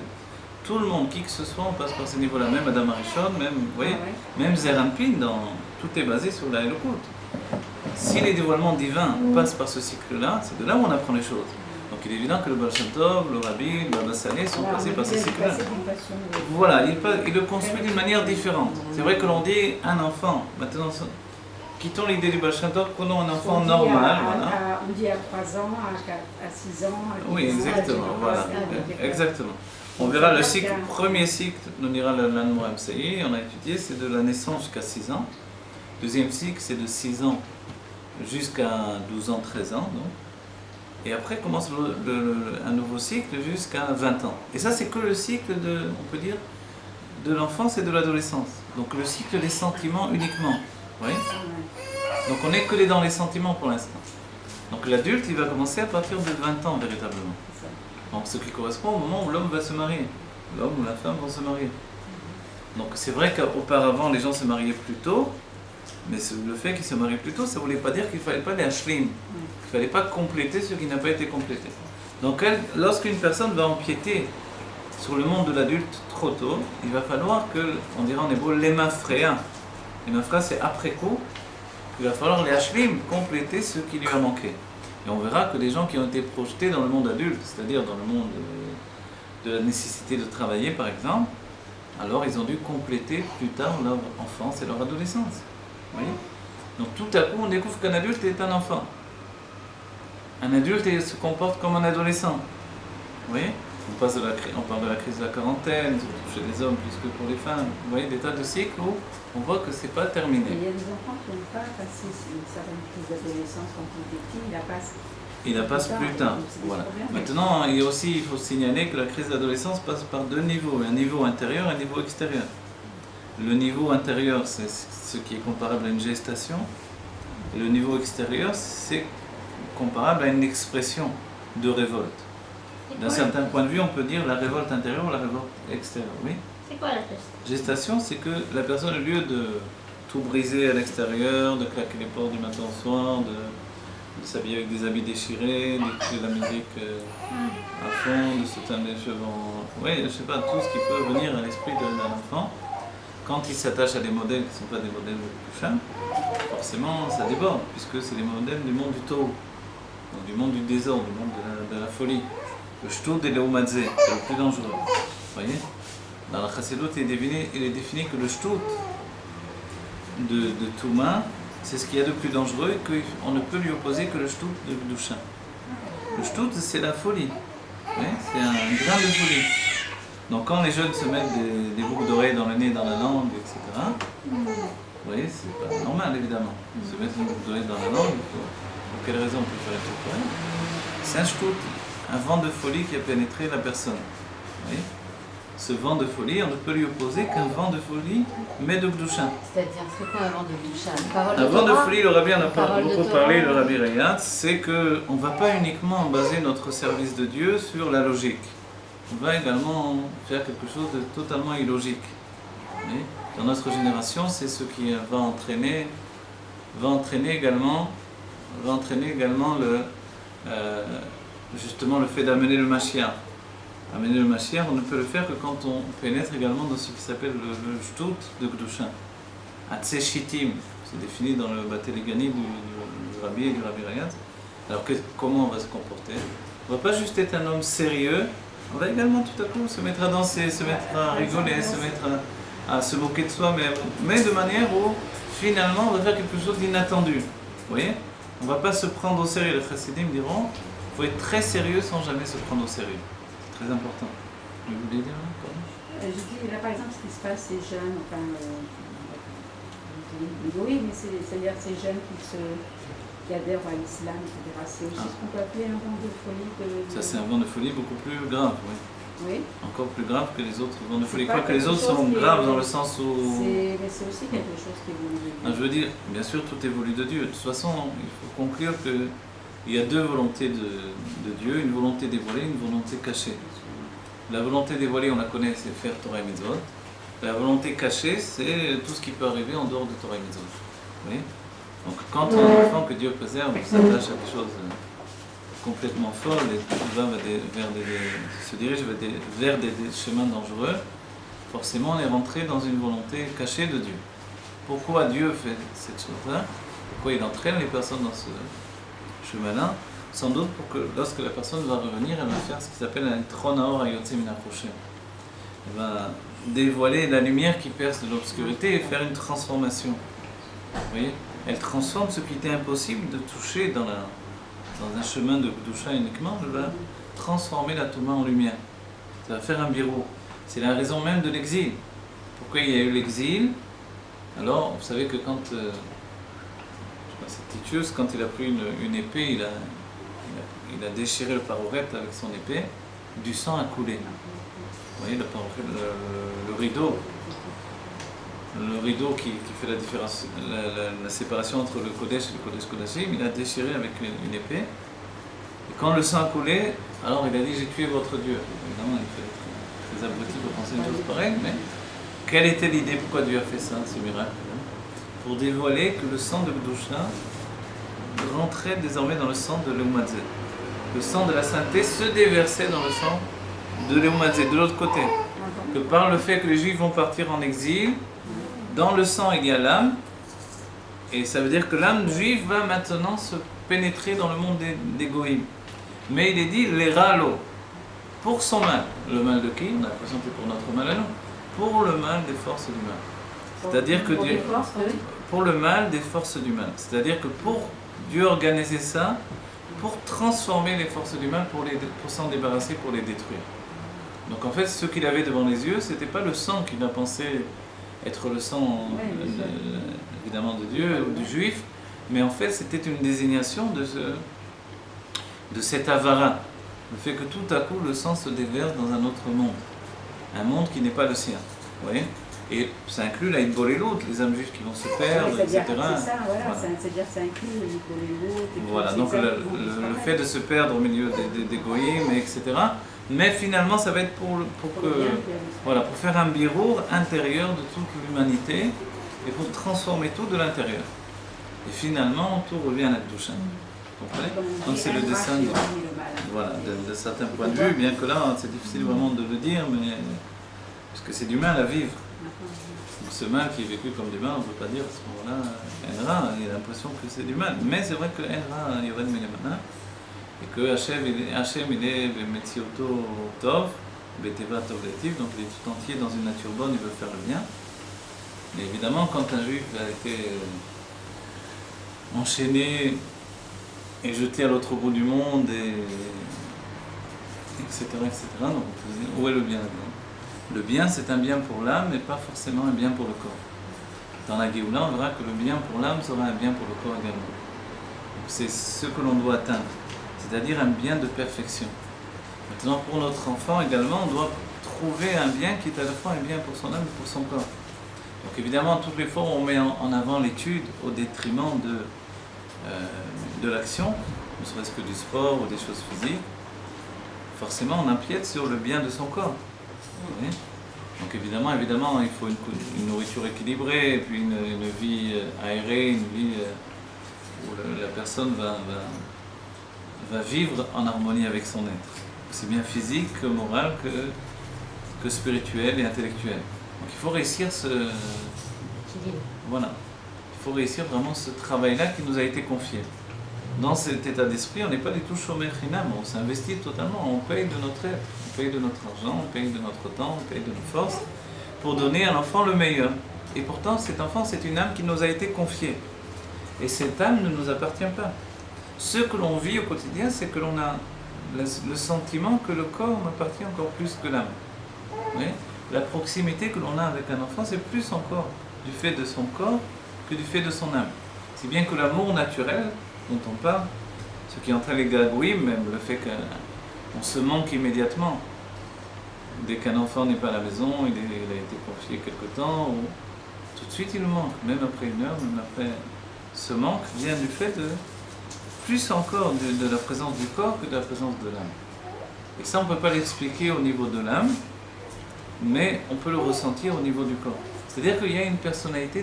tout le monde, qui que ce soit, on passe par ces niveaux-là. Même Adam Arishon, même, vous voyez, même Zeir Anpin, tout est basé sur la Elokut. Si les dévoilements divins passent par ce cycle-là, c'est de là où on apprend les choses. Donc il est évident que le Baal Shem Tov, le Rabbi, le Baba Saleh sont passés par ce cycle-là. Voilà, il le construit d'une manière différente. C'est vrai que l'on dit un enfant, maintenant, quittons l'idée du Baal Shem Tov, prenons un enfant normal. Voilà. On dit à 3 ans, à 6 ans. Oui, exactement, voilà. Exactement. On verra le cycle, premier cycle, on ira l'Anmoa MCI, on a étudié, c'est de la naissance jusqu'à 6 ans. Deuxième cycle, c'est de 6 ans jusqu'à 12 ans, 13 ans. Donc. Et après commence un nouveau cycle jusqu'à 20 ans. Et ça, c'est que le cycle on peut dire, de l'enfance et de l'adolescence. Donc le cycle des sentiments uniquement. Oui. Donc on n'est que dans les sentiments pour l'instant. Donc l'adulte, il va commencer à partir de 20 ans véritablement. Donc ce qui correspond au moment où l'homme va se marier. L'homme ou la femme vont se marier. Donc c'est vrai qu'auparavant les gens se mariaient plus tôt, mais le fait qu'ils se marient plus tôt, ça ne voulait pas dire qu'il ne fallait pas les hashlim, qu'il ne fallait pas compléter ce qui n'a pas été complété. Donc lorsqu'une personne va empiéter sur le monde de l'adulte trop tôt, il va falloir que, on dirait en hébreu, l'émafréa. L'émafréa, c'est après coup, il va falloir les hashlim, compléter ce qui lui a manqué. Et on verra que les gens qui ont été projetés dans le monde adulte, c'est-à-dire dans le monde de la nécessité de travailler par exemple, alors ils ont dû compléter plus tard leur enfance et leur adolescence. Vous voyez ? Donc tout à coup on découvre qu'un adulte est un enfant. Un adulte se comporte comme un adolescent. Vous voyez ? On parle de la crise de la quarantaine, chez les hommes plus que pour les femmes. Vous voyez, des tas de cycles où on voit que c'est pas terminé. Il y a des enfants qui n'ont pas passé une certaine crise d'adolescence quand ils étaient petits, il la passe plus tard. Voilà. Maintenant, il faut signaler que la crise d'adolescence passe par deux niveaux, un niveau intérieur et un niveau extérieur. Le niveau intérieur, c'est ce qui est comparable à une gestation. Et le niveau extérieur, c'est comparable à une expression de révolte. D'un certain point de vue, on peut dire la révolte intérieure ou la révolte extérieure. Oui. C'est quoi la gestation ? Gestation, c'est que la personne, au lieu de tout briser à l'extérieur, de claquer les portes du matin au soir, de s'habiller avec des habits déchirés, d'écouter la musique à fond, de se teindre les cheveux en... Oui, je sais pas, tout ce qui peut venir à l'esprit d'un enfant. Quand il s'attache à des modèles qui ne sont pas des modèles de Kushan, forcément ça déborde, puisque c'est des modèles du monde du taureau, donc du monde du désordre, du monde de la folie. Le shtout et le umadze, c'est le plus dangereux. Vous voyez ? Dans la chassidut, il est défini que le shtout de Touma, c'est ce qu'il y a de plus dangereux et qu'on ne peut lui opposer que le shtout de Kedusha. Le shtout, c'est la folie. Oui, c'est un grain de folie. Donc quand les jeunes se mettent des boucles d'oreilles dans le nez, dans la langue, etc., vous voyez, c'est pas normal évidemment. Se mettre une boucle d'oreille dans la langue, pour quelle raison on peut faire un truc pareil ? C'est un shtout, un vent de folie qui a pénétré la personne. Vous voyez ? ce vent de folie, on ne peut lui opposer qu'un vent de folie, mais de Gdusha. C'est-à-dire, c'est quoi un vent de Gdusha? Une parole de Un vent de Torah? folie, le Rabbi en a Parole de beaucoup Torah. parlé, le Rabbi Rayat, c'est qu'on ne va pas uniquement baser notre service de Dieu sur la logique. On va également faire quelque chose de totalement illogique. Et dans notre génération, c'est ce qui va entraîner également justement le fait d'amener le Mashiach. Amener le Mashiach, on ne peut le faire que quand on pénètre également dans ce qui s'appelle le Jtout de Gdusha. Atzeh Shittim, c'est défini dans le Batelegani du Rabbi et du Rabbi Rayat. Alors comment on va se comporter? On ne va pas juste être un homme sérieux, on va également tout à coup se mettre à danser, se mettre à rigoler, se mettre à se moquer de soi-même, mais de manière où finalement on va faire quelque chose d'inattendu. Vous voyez? On ne va pas se prendre au sérieux. Les chassidim diront qu'il faut être très sérieux sans jamais se prendre au sérieux. C'est très important. Vous voulez dire Je dis, là par exemple, ce qui se passe, ces jeunes, enfin, l'égoïsme, mais c'est-à-dire ces jeunes qui adhèrent à l'islam, etc. C'est aussi ce qu'on peut appeler un vent de folie. Ça, c'est un vent de folie beaucoup plus grave, oui. Oui. Encore plus grave que les autres vents de folie. Pas Quoique les quelque autres chose sont qui graves est- dans le sens où... Mais c'est aussi quelque chose qui évolue. Non, je veux dire, bien sûr, tout évolue de Dieu. De toute façon, il faut conclure qu'il y a deux volontés de Dieu, une volonté dévoilée, une volonté cachée. La volonté dévoilée, on la connaît, c'est faire Torah et Mitzvot. La volonté cachée, c'est tout ce qui peut arriver en dehors de Torah et Mitzvot. Vous voyez? Donc, quand un enfant que Dieu préserve s'attache à des choses complètement folles et se dirige vers des chemins dangereux, forcément, on est rentré dans une volonté cachée de Dieu. Pourquoi Dieu fait cette chose-là? Pourquoi il entraîne les personnes dans ce chemin-là? Sans doute pour que lorsque la personne va revenir, elle va faire ce qui s'appelle un tronaor ayotze min hachoshem. Elle va dévoiler la lumière qui perce de l'obscurité et faire une transformation. Vous voyez? Elle transforme ce qui était impossible de toucher dans un chemin de Gdusha uniquement, elle va transformer la Touma en lumière. Ça va faire un birur. C'est la raison même de l'exil. Pourquoi il y a eu l'exil? Alors, vous savez que quand c'est Titius, quand il a pris une épée, il a déchiré le paroret avec son épée, du sang a coulé. Vous voyez, le rideau. Le rideau qui fait la différence, la séparation entre le Kodesh et le Kodesh Kodashim, il a déchiré avec une épée. Et quand le sang a coulé, alors il a dit: j'ai tué votre Dieu. Évidemment, il fait très abruti pour penser une chose pareille, mais quelle était l'idée? Pourquoi Dieu a fait ça, ce miracle? Pour dévoiler que le sang de Gdusha rentrait désormais dans le sang de Leumadze. Le sang de la sainteté se déversait dans le sang de Leumadze, de l'autre côté. Que par le fait que les Juifs vont partir en exil, dans le sang il y a l'âme, et ça veut dire que l'âme juive va maintenant se pénétrer dans le monde des Goïm. Mais il est dit les ralo, pour son mal. Le mal de qui? On a l'impression que c'est pour notre mal à nous. Pour le mal des forces du mal. C'est-à-dire que Dieu, pour le mal des forces du mal. C'est-à-dire que pour Dieu organiser ça, pour transformer les forces du mal, pour s'en débarrasser, pour les détruire. Donc en fait, ce qu'il avait devant les yeux, c'était pas le sang qu'il a pensé être le sang évidemment de Dieu ou du juif, mais en fait c'était une désignation de cet avara, le fait que tout à coup le sang se déverse dans un autre monde, un monde qui n'est pas le sien, vous voyez? Et ça inclut la Hitbolelut, les âmes juives qui vont se perdre, etc. C'est ça, voilà. C'est-à-dire que ça inclut le Hitbolelut. Voilà, donc le fait de se perdre au milieu des goïms, etc. Mais finalement, ça va être pour faire un birur intérieur de toute l'humanité et pour transformer tout de l'intérieur. Et finalement, tout revient à la Gdusha. Vous comprenez? Donc c'est le dessin de certains points de vue, bien que là, c'est difficile vraiment de le dire, mais parce que c'est du mal à vivre. Ce mal qui est vécu comme du mal, on ne peut pas dire à ce moment-là, Enra, il a l'impression que c'est du mal. Mais c'est vrai que Enra, Yored Megamana, et que Hachem il est Metsioto Tov, Beteva Tov Letiv, donc il est tout entier dans une nature bonne, il veut faire le bien. Mais évidemment, quand un juif a été enchaîné et jeté à l'autre bout du monde, etc., donc on peut se dire, où est le bien là-dedans? Le bien, c'est un bien pour l'âme, mais pas forcément un bien pour le corps. Dans la Géoula, on verra que le bien pour l'âme sera un bien pour le corps également. Donc c'est ce que l'on doit atteindre, c'est-à-dire un bien de perfection. Maintenant, pour notre enfant également, on doit trouver un bien qui est à la fois un bien pour son âme et pour son corps. Donc évidemment, toutes les fois où on met en avant l'étude au détriment de l'action, ne serait-ce que du sport ou des choses physiques, forcément on empiète sur le bien de son corps. Oui. Donc évidemment, il faut une nourriture équilibrée, et puis une vie aérée, une vie où la personne va vivre en harmonie avec son être, aussi bien physique que moral que spirituel et intellectuel. Donc il faut réussir voilà, il faut réussir vraiment ce travail-là qui nous a été confié. Dans cet état d'esprit, on n'est pas du tout chômeur chinam, on s'investit totalement, on paye de notre être, on paye de notre argent, on paye de notre temps, on paye de nos forces pour donner à l'enfant le meilleur. Et pourtant, cet enfant, c'est une âme qui nous a été confiée. Et cette âme ne nous appartient pas. Ce que l'on vit au quotidien, c'est que l'on a le sentiment que le corps m'appartient encore plus que l'âme. Oui. La proximité que l'on a avec un enfant, c'est plus encore du fait de son corps que du fait de son âme. Si bien que l'amour naturel dont on parle, ce qui entraîne les gargouilles, même le fait qu'on se manque immédiatement. Dès qu'un enfant n'est pas à la maison, il a été confié quelque temps, ou tout de suite il nous manque, même après une heure, même après. Ce manque vient du fait de plus encore de la présence du corps que de la présence de l'âme. Et ça, on ne peut pas l'expliquer au niveau de l'âme, mais on peut le ressentir au niveau du corps. C'est-à-dire qu'il y a une personnalité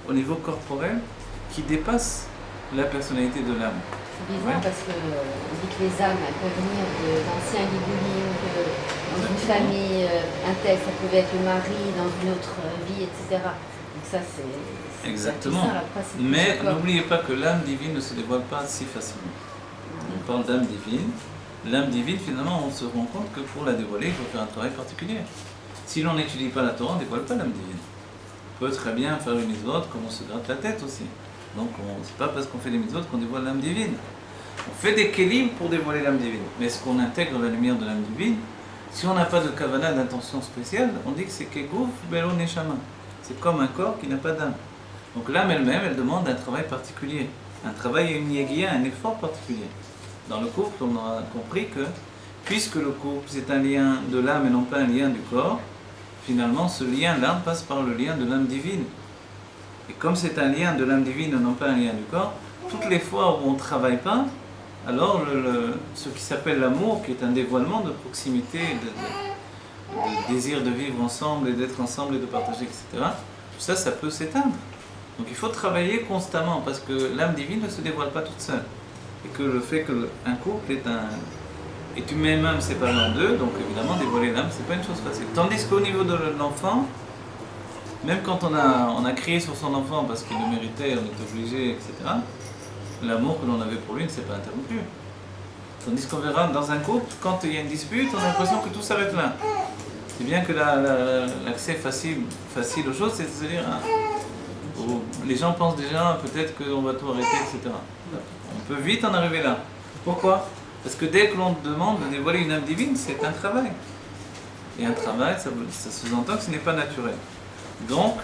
au niveau corporel qui dépasse la personnalité de l'âme. C'est bizarre parce qu'on dit que les âmes, elles peuvent venir d'anciens guigoulis, dans une famille, un tel, ça pouvait être le mari, dans une autre vie, etc. Donc ça, c'est exactement. Ça, mais n'oubliez pas que l'âme divine ne se dévoile pas si facilement. On parle d'âme divine. L'âme divine, finalement, on se rend compte que pour la dévoiler, il faut faire un travail particulier. Si l'on n'étudie pas la Torah, on ne dévoile pas l'âme divine. On peut très bien faire une mitzvot comme on se gratte la tête aussi. Donc, c'est pas parce qu'on fait des mitzvot qu'on dévoile l'âme divine. On fait des kélim pour dévoiler l'âme divine. Mais est-ce qu'on intègre la lumière de l'âme divine? Si on n'a pas de kavana, d'intention spéciale, on dit que c'est kegouf belo neshama. C'est comme un corps qui n'a pas d'âme. Donc l'âme elle-même, elle demande un travail particulier. Un travail, une yéguia, un effort particulier. Dans le couple, on aura compris que, puisque le couple c'est un lien de l'âme et non pas un lien du corps, finalement ce lien-là passe par le lien de l'âme divine. Et comme c'est un lien de l'âme divine et non pas un lien du corps, toutes les fois où on ne travaille pas, alors ce qui s'appelle l'amour, qui est un dévoilement de proximité, de désir de vivre ensemble et d'être ensemble et de partager, etc., tout ça, ça peut s'éteindre. Donc il faut travailler constamment parce que l'âme divine ne se dévoile pas toute seule. Et que le fait qu'un couple est une même âme séparée en deux, donc évidemment dévoiler l'âme, c'est pas une chose facile. Tandis qu'au niveau de l'enfant, même quand on a crié sur son enfant parce qu'il le méritait, on est obligé, etc., l'amour que l'on avait pour lui ne s'est pas interrompu. Tandis qu'on verra dans un couple, quand il y a une dispute, on a l'impression que tout s'arrête là. C'est bien que l'accès facile aux choses, c'est de se dire, les gens pensent déjà peut-être qu'on va tout arrêter, etc. On peut vite en arriver là. Pourquoi? Parce que dès que l'on demande de dévoiler une âme divine, c'est un travail. Et un travail, ça sous-entend que ce n'est pas naturel. Donc,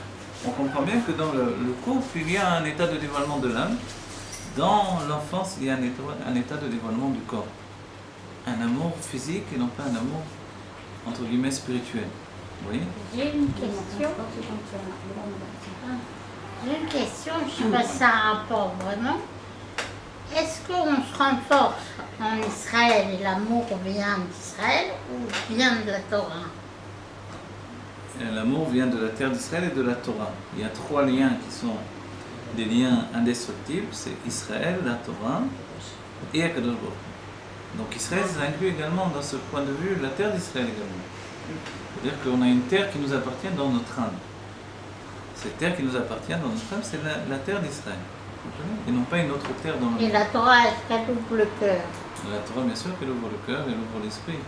on comprend bien que dans le couple, il y a un état de dévoilement de l'âme. Dans l'enfance, il y a un état de dévoilement du corps. Un amour physique et non pas un amour, entre guillemets, spirituel. Vous voyez? J'ai une question. J'ai une question, je ne sais pas si ça a un rapport vraiment. Est-ce qu'on se renforce en Israël et l'amour vient d'Israël ou vient de la Torah? L'amour vient de la terre d'Israël et de la Torah. Il y a trois liens qui sont des liens indestructibles, c'est Israël, la Torah et Akadosh Baruch Hu. Donc Israël, ça inclut également dans ce point de vue la terre d'Israël également. C'est-à-dire qu'on a une terre qui nous appartient dans notre âme. Cette terre qui nous appartient dans notre âme, c'est la terre d'Israël. Et non pas une autre terre dans le monde. Et la Torah, est-ce qu'elle ouvre le cœur? La Torah, bien sûr, qu'elle ouvre le cœur, elle ouvre l'esprit.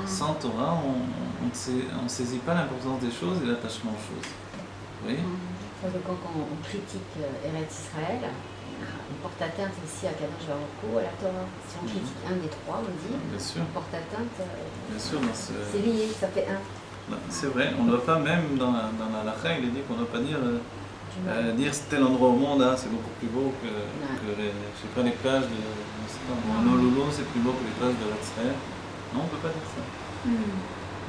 Sans Torah, on ne saisit pas l'importance des choses et l'attachement aux choses. Vous voyez? Parce que quand on critique Eretz Israël, on porte atteinte aussi à Kadosh Baruch Hu, à la Torah. Si on critique un des trois, on dit, bien sûr. On porte atteinte, bien sûr, c'est lié, ça fait un. C'est vrai, on ne doit pas, même dans la halakha, il est dit qu'on ne doit pas dire tel endroit au monde, c'est beaucoup plus beau que je sais pas, les plages de Honolulu, c'est plus beau que les plages de Israël. Non, on ne peut pas dire ça.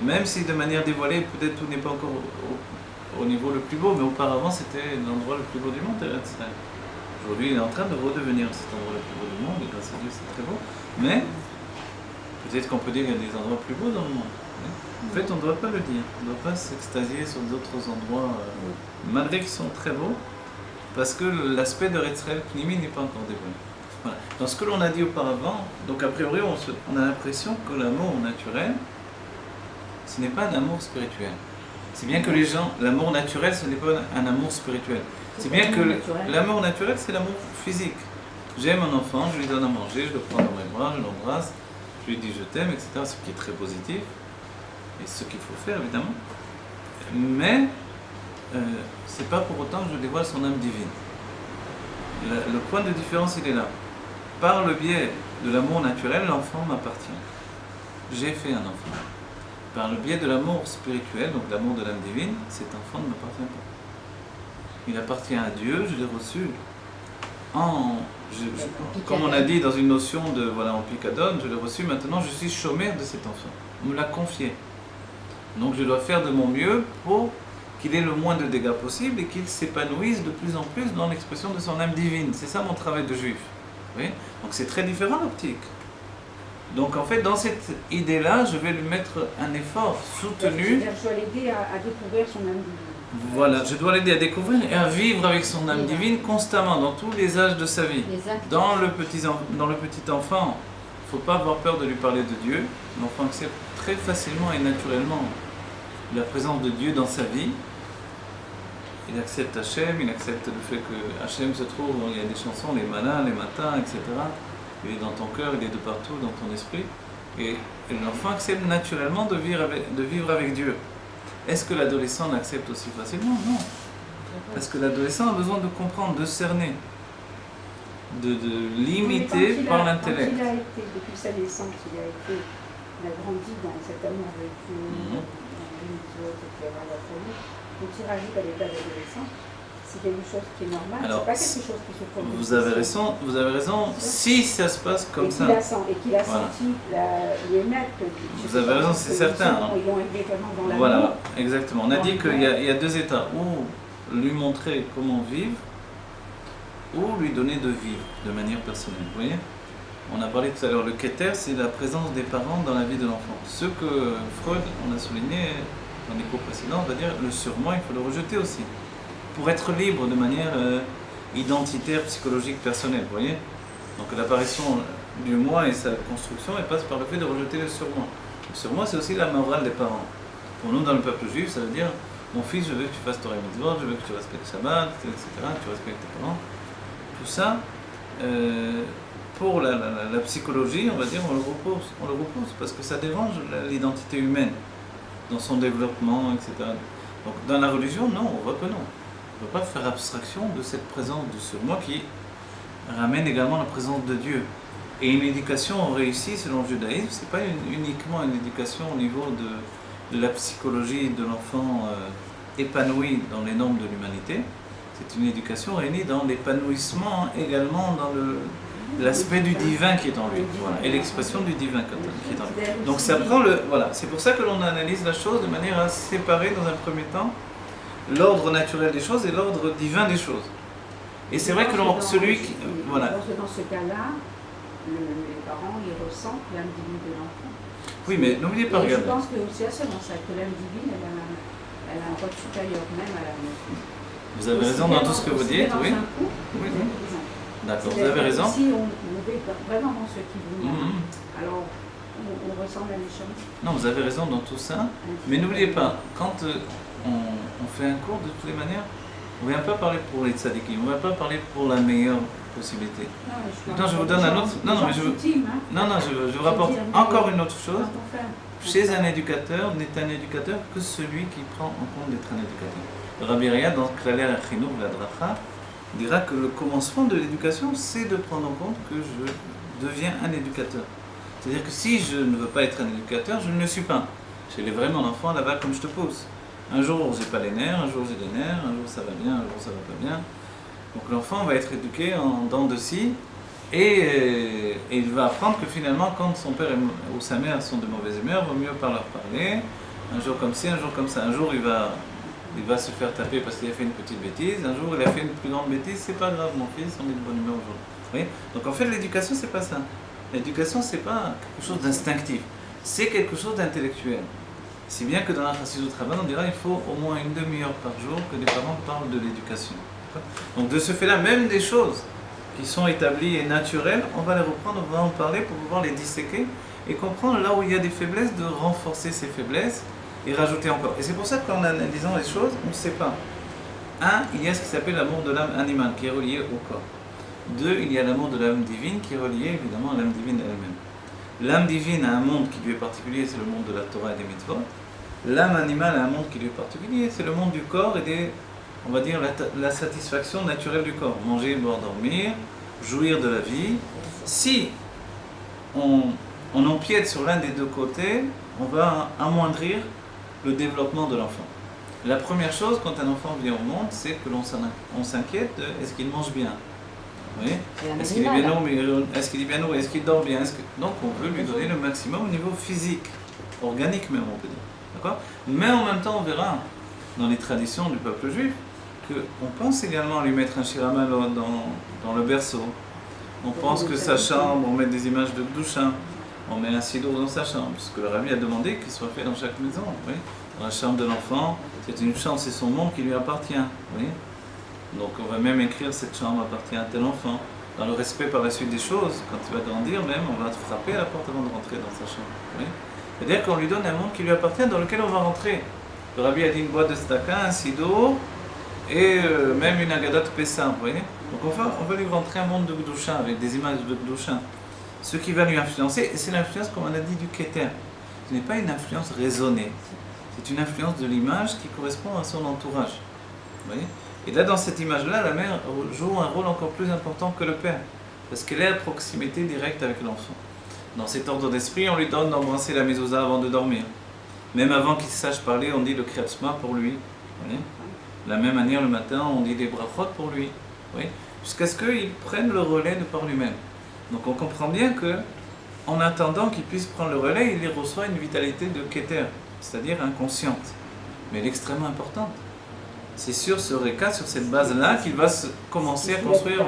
Même si de manière dévoilée, peut-être tout n'est pas encore au niveau le plus beau, mais auparavant c'était l'endroit le plus beau du monde, Eretz Israël. Aujourd'hui, il est en train de redevenir cet endroit le plus beau du monde, et grâce à Dieu, c'est très beau. Mais peut-être qu'on peut dire qu'il y a des endroits plus beaux dans le monde. En fait, on ne doit pas le dire. On ne doit pas s'extasier sur d'autres endroits, malgré qu'ils sont très beaux, parce que l'aspect de Eretz Israël Pnimi n'est pas encore dévoilé. Voilà. Dans ce que l'on a dit auparavant, donc a priori, on a l'impression que l'amour naturel, ce n'est pas un amour spirituel. C'est bien que les gens, l'amour naturel, ce n'est pas un amour spirituel. C'est bien que l'amour naturel, c'est l'amour physique. J'aime un enfant, je lui donne à manger, je le prends dans mes bras, je l'embrasse, je lui dis je t'aime, etc. Ce qui est très positif, et ce qu'il faut faire évidemment. Mais c'est pas pour autant que je dévoile son âme divine. Le point de différence, il est là. Par le biais de l'amour naturel, l'enfant m'appartient. J'ai fait un enfant. Par le biais de l'amour spirituel, donc l'amour de l'âme divine, cet enfant ne m'appartient pas. Il appartient à Dieu, je l'ai reçu comme on a dit dans une notion de, voilà, en picadone, je l'ai reçu, maintenant je suis chômeur de cet enfant. On me l'a confié. Donc je dois faire de mon mieux pour qu'il ait le moins de dégâts possible et qu'il s'épanouisse de plus en plus dans l'expression de son âme divine. C'est ça mon travail de juif. Oui, donc c'est très différent l'optique. Donc en fait, dans cette idée-là, je vais lui mettre un effort soutenu. Je dois l'aider à découvrir son âme divine. Voilà, je dois l'aider à découvrir et à vivre avec son âme divine constamment, dans tous les âges de sa vie. Dans le petit enfant, il ne faut pas avoir peur de lui parler de Dieu. L'enfant accepte très facilement et naturellement la présence de Dieu dans sa vie. Il accepte Hachem, il accepte le fait que Hachem se trouve, il y a des chansons, les malins, les matins, etc. Il est dans ton cœur, il est de partout, dans ton esprit. Et l'enfant accepte naturellement de vivre avec Dieu. Est-ce que l'adolescent l'accepte aussi facilement? Non. Parce que l'adolescent a besoin de comprendre, de cerner, de limiter par l'intellect. Quand il a été, depuis sa naissance, il a grandi dans cet amour de Dieu, dans l'unité, etc. Donc il rajoute à l'état d'adolescent. C'est quelque chose qui est normal, c'est pas quelque chose qui se produit. Vous avez raison, si ça se passe comme ça. Et qu'il a senti les maîtres. Vous avez raison, c'est certain. Ils l'ont élevé vraiment dans la Voilà, exactement. On a dit qu'il y a deux états, ou lui montrer comment vivre, ou lui donner de vivre de manière personnelle. Vous voyez? On a parlé tout à l'heure, le keter, c'est la présence des parents dans la vie de l'enfant. Ce que Freud, on a souligné dans les cours précédents, on va dire, le surmoi, il faut le rejeter aussi. Pour être libre de manière identitaire, psychologique, personnelle, vous voyez? Donc l'apparition du moi et sa construction, elle passe par le fait de rejeter le surmoi. Le surmoi, c'est aussi la morale des parents. Pour nous, dans le peuple juif, ça veut dire, mon fils, je veux que tu fasses Torah mitzvot, je veux que tu respectes Shabbat, etc., que tu respectes tes parents. Tout ça, pour la psychologie, on va dire, on le repousse, parce que ça dérange l'identité humaine, dans son développement, etc. Donc dans la religion, non, on voit que non. On ne peut pas faire abstraction de cette présence du surmoi qui ramène également la présence de Dieu. Et une éducation réussie selon le judaïsme, ce n'est pas uniquement une éducation au niveau de la psychologie de l'enfant épanoui dans les normes de l'humanité, c'est une éducation réunie dans l'épanouissement également dans l'aspect du divin qui est en lui, voilà, et l'expression du divin qui est en lui. Donc ça prend voilà, c'est pour ça que l'on analyse la chose de manière à séparer dans un premier temps l'ordre naturel des choses et l'ordre divin des choses. Et c'est vrai que celui qui... Voilà. Dans ce cas-là, les parents, ils ressentent l'âme divine de l'enfant. Oui, mais n'oubliez pas, regardez. Je pense que c'est seulement ça, que l'âme divine, elle a un rôle supérieur même à l'âme. Vous avez raison dans tout ce que vous dites, oui. Oui. D'accord, vous avez raison. Si on est vraiment dans ce qui vous alors on ressent la méchante. Non, vous avez raison dans tout ça, mais n'oubliez pas, quand on fait un cours, de toutes les manières, on ne vient pas parler pour les tzadikim, on ne vient pas parler pour la meilleure possibilité. Non, je vous donne un autre... Non, je vous rapporte encore une autre chose. Chez un éducateur, n'est un éducateur que celui qui prend en compte d'être un éducateur. Rabbi Raya, dans Klalei HaChinuch V'Hadracha, dira que le commencement de l'éducation, c'est de prendre en compte que je deviens un éducateur. C'est-à-dire que si je ne veux pas être un éducateur, je ne le suis pas. J'ai les vrais mon enfant là-bas comme je te pousse. Un jour, j'ai pas les nerfs, un jour j'ai les nerfs, un jour ça va bien, un jour ça va pas bien. Donc l'enfant va être éduqué en dents de scie et il va apprendre que finalement, quand son père ou sa mère sont de mauvaise humeur, il vaut mieux pas leur parler, Un jour comme ci, un jour comme ça. Un jour il va se faire taper parce qu'il a fait une petite bêtise. Un jour il a fait une plus grande bêtise. C'est pas grave mon fils, on est de bonne humeur aujourd'hui. Vous voyez? Donc en fait l'éducation c'est pas ça. L'éducation c'est pas quelque chose d'instinctif. C'est quelque chose d'intellectuel. Si bien que dans la Chassidut Rabban, on dira il faut au moins une demi-heure par jour que les parents parlent de l'éducation. Donc de ce fait-là, même des choses qui sont établies et naturelles, on va les reprendre, on va en parler pour pouvoir les disséquer et comprendre là où il y a des faiblesses, de renforcer ces faiblesses et rajouter encore. Et c'est pour ça qu'en analysant les choses, on ne sait pas. Un, il y a ce qui s'appelle l'amour de l'âme animale qui est relié au corps. Deux, il y a l'amour de l'âme divine qui est relié évidemment à l'âme divine elle-même. L'âme divine a un monde qui lui est particulier, c'est le monde de la Torah et des mitzvot. L'âme animale a un monde qui lui est particulier, c'est le monde du corps et des, on va dire, la satisfaction naturelle du corps. Manger, boire, dormir, jouir de la vie. Si on empiète sur l'un des deux côtés, on va amoindrir le développement de l'enfant. La première chose quand un enfant vient au monde, c'est que l'on s'inquiète de est-ce qu'il mange bien. Oui. Est-ce qu'il est bien nourri, est-ce qu'il est bien nourri, est-ce qu'il dort bien, donc on veut lui donner le maximum au niveau physique, organique même on peut dire. D'accord ? Mais en même temps on verra dans les traditions du peuple juif qu'on pense également à lui mettre un shiramalot dans le berceau. On pense que sa chambre, on met des images de Gdoucha, on met un siddur dans sa chambre, puisque le rabbi a demandé qu'il soit fait dans chaque maison. Oui. Dans la chambre de l'enfant, c'est une chambre, c'est son monde qui lui appartient. Oui. Donc on va même écrire cette chambre appartient à tel enfant. Dans le respect par la suite des choses, quand il va grandir même, on va frapper à la porte avant de rentrer dans sa chambre. Oui. C'est-à-dire qu'on lui donne un monde qui lui appartient dans lequel on va rentrer. Le rabbi a dit une boîte de staka, un siddur et même une agadat pessa. Vous voyez. Donc on va lui rentrer un monde de Gdoucha avec des images de Gdoucha. Ce qui va lui influencer, et c'est l'influence, comme on a dit, du Keter. Ce n'est pas une influence raisonnée. C'est une influence de l'image qui correspond à son entourage. Vous voyez ? Et là, dans cette image-là, la mère joue un rôle encore plus important que le père, parce qu'elle est à proximité directe avec l'enfant. Dans cet ordre d'esprit, on lui donne d'embrasser la mezouza avant de dormir. Même avant qu'il sache parler, on dit le Kriyat Shema pour lui. Vous voyez ? De la même manière, le matin, on dit des brachot pour lui. Vous voyez ? Jusqu'à ce qu'il prenne le relais de par lui-même. Donc on comprend bien que, en attendant qu'il puisse prendre le relais, il reçoit une vitalité de Keter, c'est-à-dire inconsciente, mais elle est extrêmement importante. C'est sur ce réca, sur cette base-là, qu'il va commencer à construire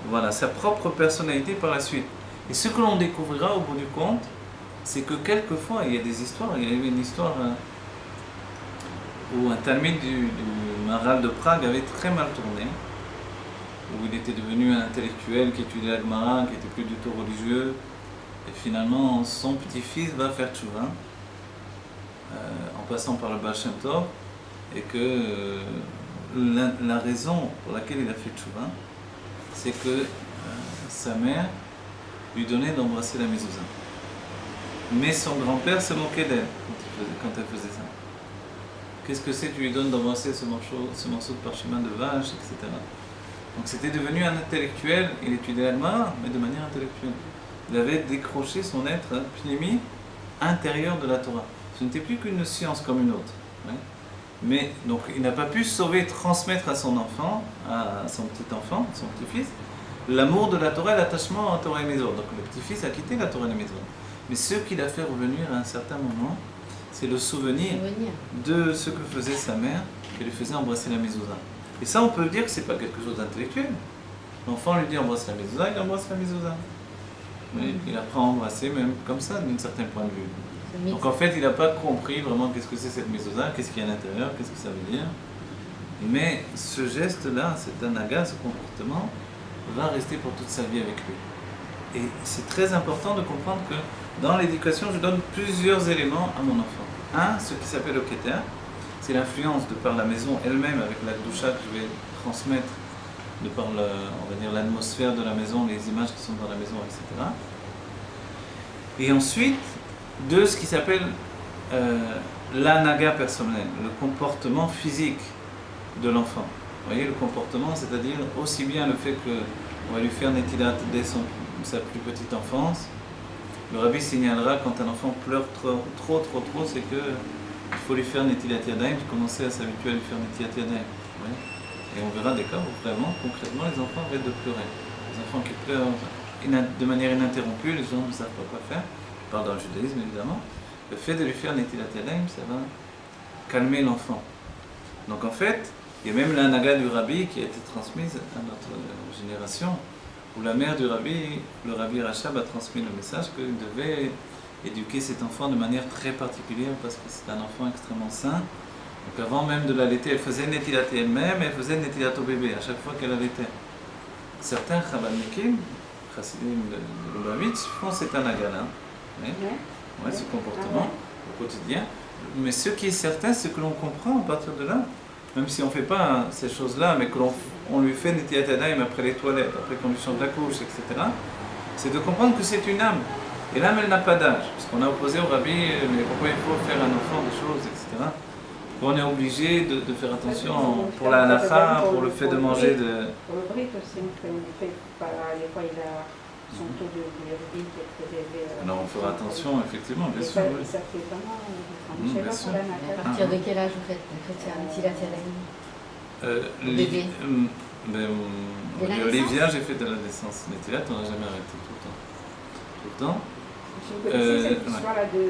voilà, sa propre personnalité par la suite. Et ce que l'on découvrira au bout du compte, c'est que quelquefois, il y a des histoires, il y a eu une histoire où un talmide du Maharal de Prague avait très mal tourné, où il était devenu un intellectuel qui étudiait la Gemara, qui était plus du tout religieux, et finalement son petit-fils va faire tchouva, en passant par le Baal Shem Tov, et que la raison pour laquelle il a fait tchouva, c'est que sa mère lui donnait d'embrasser la mezouza. Mais son grand-père se moquait d'elle quand elle faisait ça. Qu'est-ce que c'est que tu lui donnes d'embrasser ce morceau de parchemin de vache, etc. Donc c'était devenu un intellectuel, il étudiait l'Alma, mais de manière intellectuelle. Il avait décroché son être pnimi intérieur de la Torah. Ce n'était plus qu'une science comme une autre. Ouais. Mais donc il n'a pas pu sauver, transmettre à son enfant, à son petit-enfant, son petit-fils, l'amour de la Torah et l'attachement à la Torah et Mitzvot. Donc le petit-fils a quitté la Torah et les Mitzvot. Mais ce qu'il a fait revenir à un certain moment, c'est le souvenir de ce que faisait sa mère, qui lui faisait embrasser la mezouza. Et ça, on peut dire que c'est pas quelque chose d'intellectuel. L'enfant lui dit embrasse la mezouza, il embrasse la mezouza. Mais il apprend à embrasser même comme ça, d'un certain point de vue. Donc en fait, il n'a pas compris vraiment qu'est-ce que c'est cette mezouza, qu'est-ce qu'il y a à l'intérieur, qu'est-ce que ça veut dire. Mais ce geste-là, cet anaga, ce comportement, va rester pour toute sa vie avec lui. Et c'est très important de comprendre que dans l'éducation, je donne plusieurs éléments à mon enfant. Un, ce qui s'appelle le Keter, c'est l'influence de par la maison elle-même avec la Gdoucha que je vais transmettre, de par on va dire l'atmosphère de la maison, les images qui sont dans la maison, etc. Et ensuite, de ce qui s'appelle l'anaga personnel, le comportement physique de l'enfant. Vous voyez, le comportement, c'est-à-dire aussi bien le fait qu'on va lui faire netilat dès sa plus petite enfance. Le rabbi signalera quand un enfant pleure trop, c'est que il faut lui faire netilat yadayim, commencer à s'habituer à lui faire netilat yadayim. Oui. Et on verra des cas où vraiment, concrètement, les enfants arrêtent de pleurer. Les enfants qui pleurent de manière ininterrompue, les gens ne savent pas quoi faire. Je parle dans le judaïsme évidemment. le fait de lui faire Netilat Yadayim, ça va calmer l'enfant. Donc en fait, il y a même la Naga du Rabbi qui a été transmise à notre génération, où la mère du Rabbi, le Rabbi Rachab, a transmis le message qu'il devait éduquer cet enfant de manière très particulière parce que c'est un enfant extrêmement sain. Donc avant même de l'allaiter, elle faisait Netilat elle-même et elle faisait Netilat au bébé à chaque fois qu'elle allaitait. Certains Chabadnikim, Chassidim de Lubavitch, font cet anaga-là, ce comportement au quotidien. Mais ce qui est certain, c'est que l'on comprend à partir de là, même si on ne fait pas ces choses-là, mais que l'on lui fait Netilat Yadayim après les toilettes, après qu'on lui change la couche, etc., c'est de comprendre que c'est une âme. Et l'âme, elle n'a pas d'âge. Parce qu'on a opposé au Rabbi, mais pourquoi il faut faire un enfant des choses, etc. On est obligé de faire attention pour la halakha, pour le fait de manger de... Pour le brit aussi, on fait des fois il a son taux de bilirubine qui est très élevé. Alors on fera attention, effectivement, bien sûr. Oui. Ça fait vraiment... Bien sûr. À partir de quel âge vous faites un Netilat Yadayim? Olivia, j'ai fait de la naissance. Netilat, on n'a jamais arrêté, tout le temps. Tout le temps. Si vous connaissez cette histoire-là de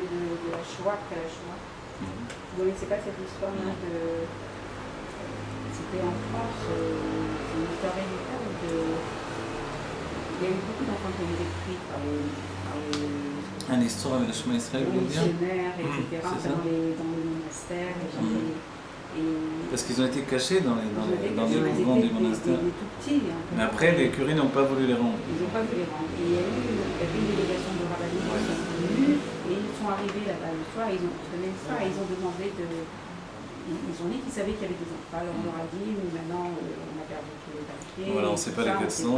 la Shoah après la Shoah. Vous ne connaissez pas cette histoire-là de... C'était en France, c'est une histoire véritable de... Il y a eu beaucoup d'enfants qui ont été détruits par les une histoire avec le chemin Israël, vous voulez dire? Missionnaires, etc. Dans les monastères. Parce qu'ils ont été cachés dans les couvents des monastères. Mais après, les curés n'ont pas voulu les rendre. Ils n'ont pas voulu les rendre. Et il y avait une délégation de rabbins qui sont venus et ils sont arrivés là-bas le soir, ils ont demandé de... Ils ont dit qu'ils savaient qu'il y avait des enfants. Alors on leur a dit, nous maintenant on a perdu tous les papiers. Voilà, on ne sait pas lesquels sont.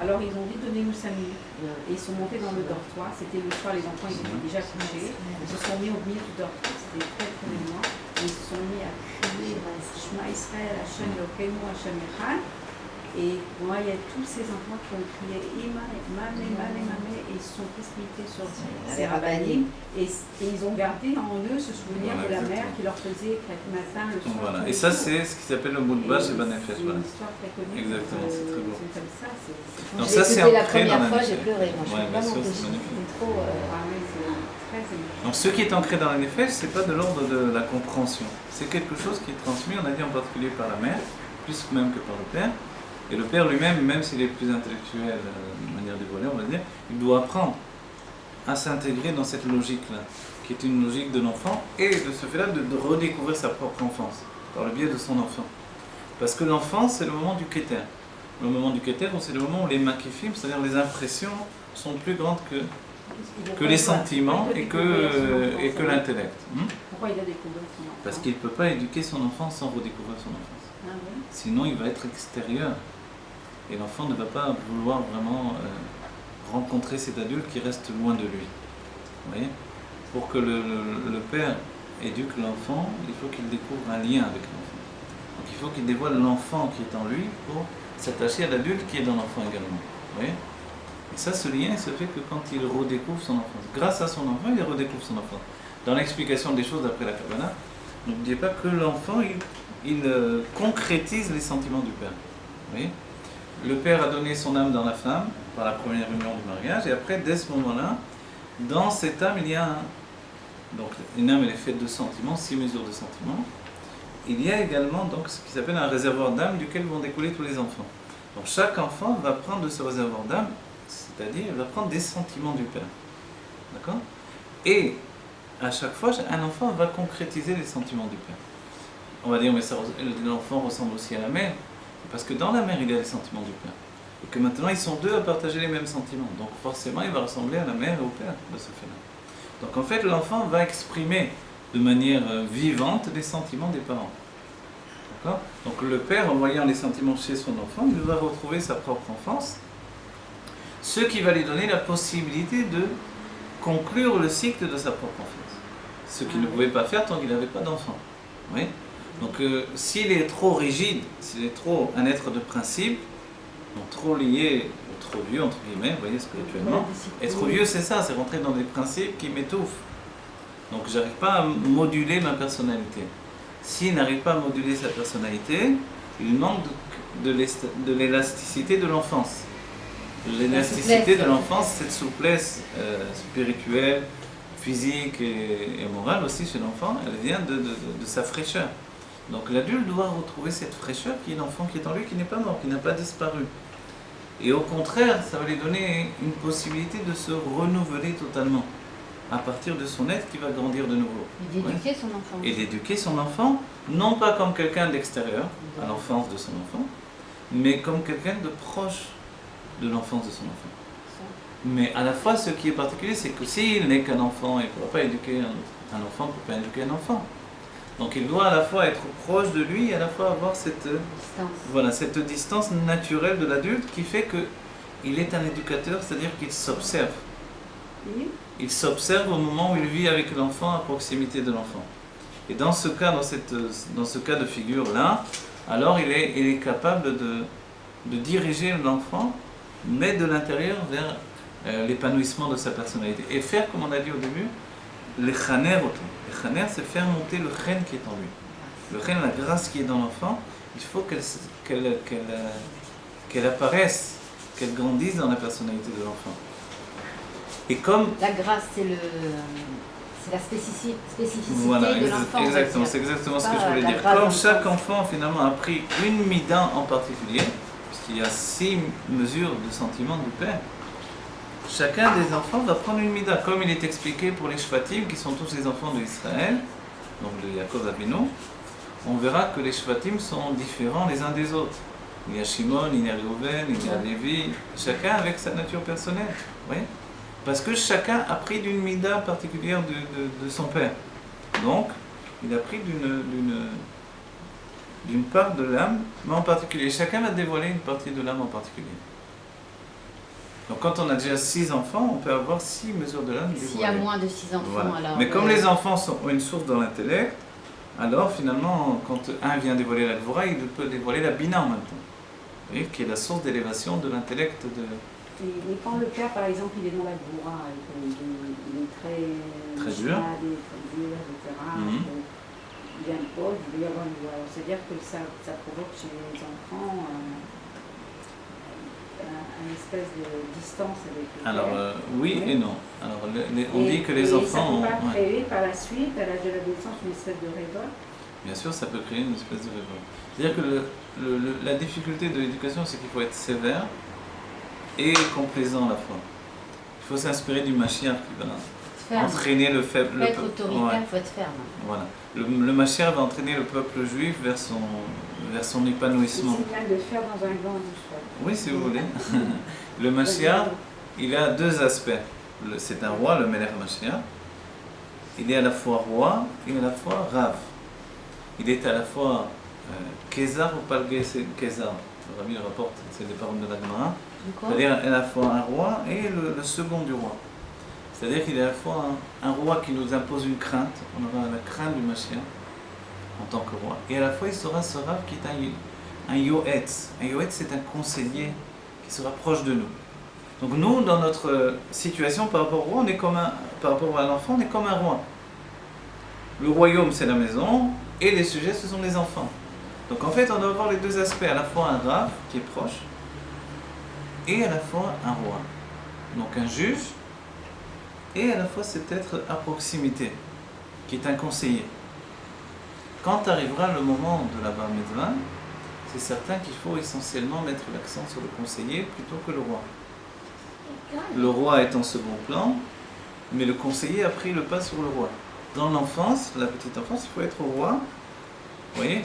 Alors ils ont dit, donnez-nous 5 minutes. Et ils sont montés dans le dortoir. C'était le soir, les enfants ils étaient déjà couchés. Ils se sont mis au milieu du dortoir. C'était très près de moi. Ils se sont mis à crier Shema Israël, Hashem Elokeinu, Hashem Echad. Et moi, il y a tous ces enfants qui ont crié Mamé, Mamé, et ils se sont précipités sur ces rabbinim. Et ils ont gardé en eux ce souvenir de la mère qui leur faisait chaque matin, le soir. Voilà. Et ça, c'est ce qui s'appelle le Moudbash et Banefesh. C'est une histoire très connue. Exactement, c'est très beau. C'est comme ça. Donc ça, c'est la première fois, j'ai pleuré. Moi, je bien sûr, c'est magnifique. Donc ce qui est ancré dans la Nefesh, ce n'est pas de l'ordre de la compréhension. C'est quelque chose qui est transmis, on a dit en particulier par la mère, plus même que par le père. Et le père lui-même, même s'il est plus intellectuel de manière dévoilée, on va dire, il doit apprendre à s'intégrer dans cette logique-là, qui est une logique de l'enfant, et de ce fait-là de redécouvrir sa propre enfance, par le biais de son enfant. Parce que l'enfance, c'est le moment du Keter. Le moment du Keter, c'est le moment où les makifim, c'est-à-dire les impressions, sont plus grandes que les sentiments et que l'intellect. Pourquoi il a découvert son enfant? Parce qu'il ne peut pas éduquer son enfant sans redécouvrir son enfance. Ah oui. Sinon, il va être extérieur. Et l'enfant ne va pas vouloir vraiment rencontrer cet adulte qui reste loin de lui. Vous voyez? Pour que le père éduque l'enfant, il faut qu'il découvre un lien avec l'enfant. Donc il faut qu'il dévoile l'enfant qui est en lui pour s'attacher à l'adulte qui est dans l'enfant également. Vous voyez? Et ça, ce lien, il se fait que quand il redécouvre son enfance. Grâce à son enfant, il redécouvre son enfance. Dans l'explication des choses d'après la Kabbala, n'oubliez pas que l'enfant, il concrétise les sentiments du père. Vous voyez? Le père a donné son âme dans la femme par la première union du mariage, et après, dès ce moment-là, dans cette âme, il y a donc une âme, elle est faite de sentiments, 6 mesures de sentiments. Il y a également donc ce qui s'appelle un réservoir d'âme duquel vont découler tous les enfants. Donc chaque enfant va prendre de ce réservoir d'âme, c'est-à-dire il va prendre des sentiments du père. D'accord? Et à chaque fois, un enfant va concrétiser les sentiments du père. On va dire, mais l'enfant ressemble aussi à la mère, parce que dans la mère, il y a les sentiments du père. Et que maintenant, ils sont deux à partager les mêmes sentiments. Donc forcément, il va ressembler à la mère et au père de ce fait-là. Donc en fait, l'enfant va exprimer de manière vivante les sentiments des parents. D'accord? Donc le père, en voyant les sentiments chez son enfant, il va retrouver sa propre enfance, ce qui va lui donner la possibilité de conclure le cycle de sa propre enfance. Ce qu'il ne pouvait pas faire tant qu'il n'avait pas d'enfant. Oui? Donc s'il est trop rigide, s'il est trop un être de principe, donc trop lié, ou trop vieux entre guillemets, vous voyez spirituellement, être vieux c'est ça, c'est rentrer dans des principes qui m'étouffent. Donc j'arrive pas à moduler ma personnalité. S'il n'arrive pas à moduler sa personnalité, il manque de l'élasticité de l'enfance. L'élasticité de l'enfance, cette souplesse spirituelle, physique et morale aussi chez l'enfant, elle vient de sa fraîcheur. Donc l'adulte doit retrouver cette fraîcheur qui est l'enfant qui est en lui, qui n'est pas mort, qui n'a pas disparu. Et au contraire, ça va lui donner une possibilité de se renouveler totalement à partir de son être qui va grandir de nouveau. Et d'éduquer son enfant. Et d'éduquer son enfant, non pas comme quelqu'un d'extérieur, à l'enfance de son enfant, mais comme quelqu'un de proche de l'enfance de son enfant. Mais à la fois, ce qui est particulier, c'est que s'il n'est qu'un enfant, il ne pourra pas éduquer un enfant, il ne peut pas éduquer un enfant. Donc il doit à la fois être proche de lui et à la fois avoir cette distance naturelle de l'adulte qui fait qu'il est un éducateur, c'est-à-dire qu'il s'observe. Il s'observe au moment où il vit avec l'enfant, à proximité de l'enfant. Et dans ce cas, dans ce cas de figure-là, alors il est capable de diriger l'enfant, mais de l'intérieur vers l'épanouissement de sa personnalité. Et faire, comme on a dit au début, les chaner autour. Les chaner, c'est faire monter le chen qui est en lui. Le chen, la grâce qui est dans l'enfant, il faut qu'elle apparaisse, qu'elle grandisse dans la personnalité de l'enfant. Et comme... La grâce, c'est la spécificité voilà, de l'enfant. Exactement, c'est exactement ce que je voulais dire. Comme chaque enfant finalement a pris une mida en particulier, puisqu'il y a 6 mesures de sentiment du Père, chacun des enfants va prendre une mida, comme il est expliqué pour les Shvatim, qui sont tous les enfants d'Israël, donc de Yaakov Avinu. On verra que les Shvatim sont différents les uns des autres. Il y a Shimon, il y a Reuven, il y a Lévi, chacun avec sa nature personnelle. Oui. Parce que chacun a pris d'une mida particulière de son père. Donc, il a pris d'une part de l'âme, mais en particulier. Chacun va dévoiler une partie de l'âme en particulier. Donc, quand on a déjà 6 enfants, on peut avoir 6 mesures de l'âme dévoilées. S'il y a moins de 6 enfants, voilà. alors... Mais comme les enfants ont une source dans l'intellect, alors finalement, quand un vient dévoiler la Gvura, il peut dévoiler la Bina en même temps. Vous voyez, qui est la source d'élévation de l'intellect de... Et quand le père, par exemple, il est dans la Gvura, il est très dur, etc. Il vient de Paul, il veut y avoir une Gvura. C'est-à-dire que ça provoque chez les enfants une espèce de distance avec le père. Alors, oui et non. Alors, on dit que les enfants... ça peut pas créer par la suite, à l'âge de l'adolescence, une espèce de révolte. Bien sûr, ça peut créer une espèce de révolte. C'est-à-dire que la difficulté de l'éducation, c'est qu'il faut être sévère et complaisant à la fois. Il faut s'inspirer du Mashiach qui va entraîner le faible. Il faut être autoritaire, il faut être ferme. Voilà. Le Mashiach va entraîner le peuple juif vers son épanouissement. C'est bien de faire dans un gant du soir. Oui, si vous voulez. Le Mashiach, il a 2 aspects. C'est un roi, le Melech Mashiach. Il est à la fois roi et à la fois Rav. Il est à la fois Kézar ou Palgué Kézar. Le Rabbi le rapporte, c'est des paroles de la Gemara. C'est-à-dire à la fois un roi et le second du roi. C'est-à-dire qu'il est à la fois un roi qui nous impose une crainte, on aura la crainte du Mashiach en tant que roi, et à la fois il sera ce Rav qui est un Yoetz. Un Yoetz, c'est un conseiller qui sera proche de nous. Donc nous, dans notre situation par rapport au roi, par rapport à l'enfant, on est comme un roi. Le royaume, c'est la maison, et les sujets, ce sont les enfants. Donc en fait, on doit avoir les 2 aspects, à la fois un Rav qui est proche, et à la fois un roi. Donc un juge, et à la fois cet être à proximité, qui est un conseiller. Quand arrivera le moment de la bar mitzvah, c'est certain qu'il faut essentiellement mettre l'accent sur le conseiller plutôt que le roi. Le roi est en second plan, mais le conseiller a pris le pas sur le roi. Dans l'enfance, la petite enfance, il faut être roi. Vous voyez ?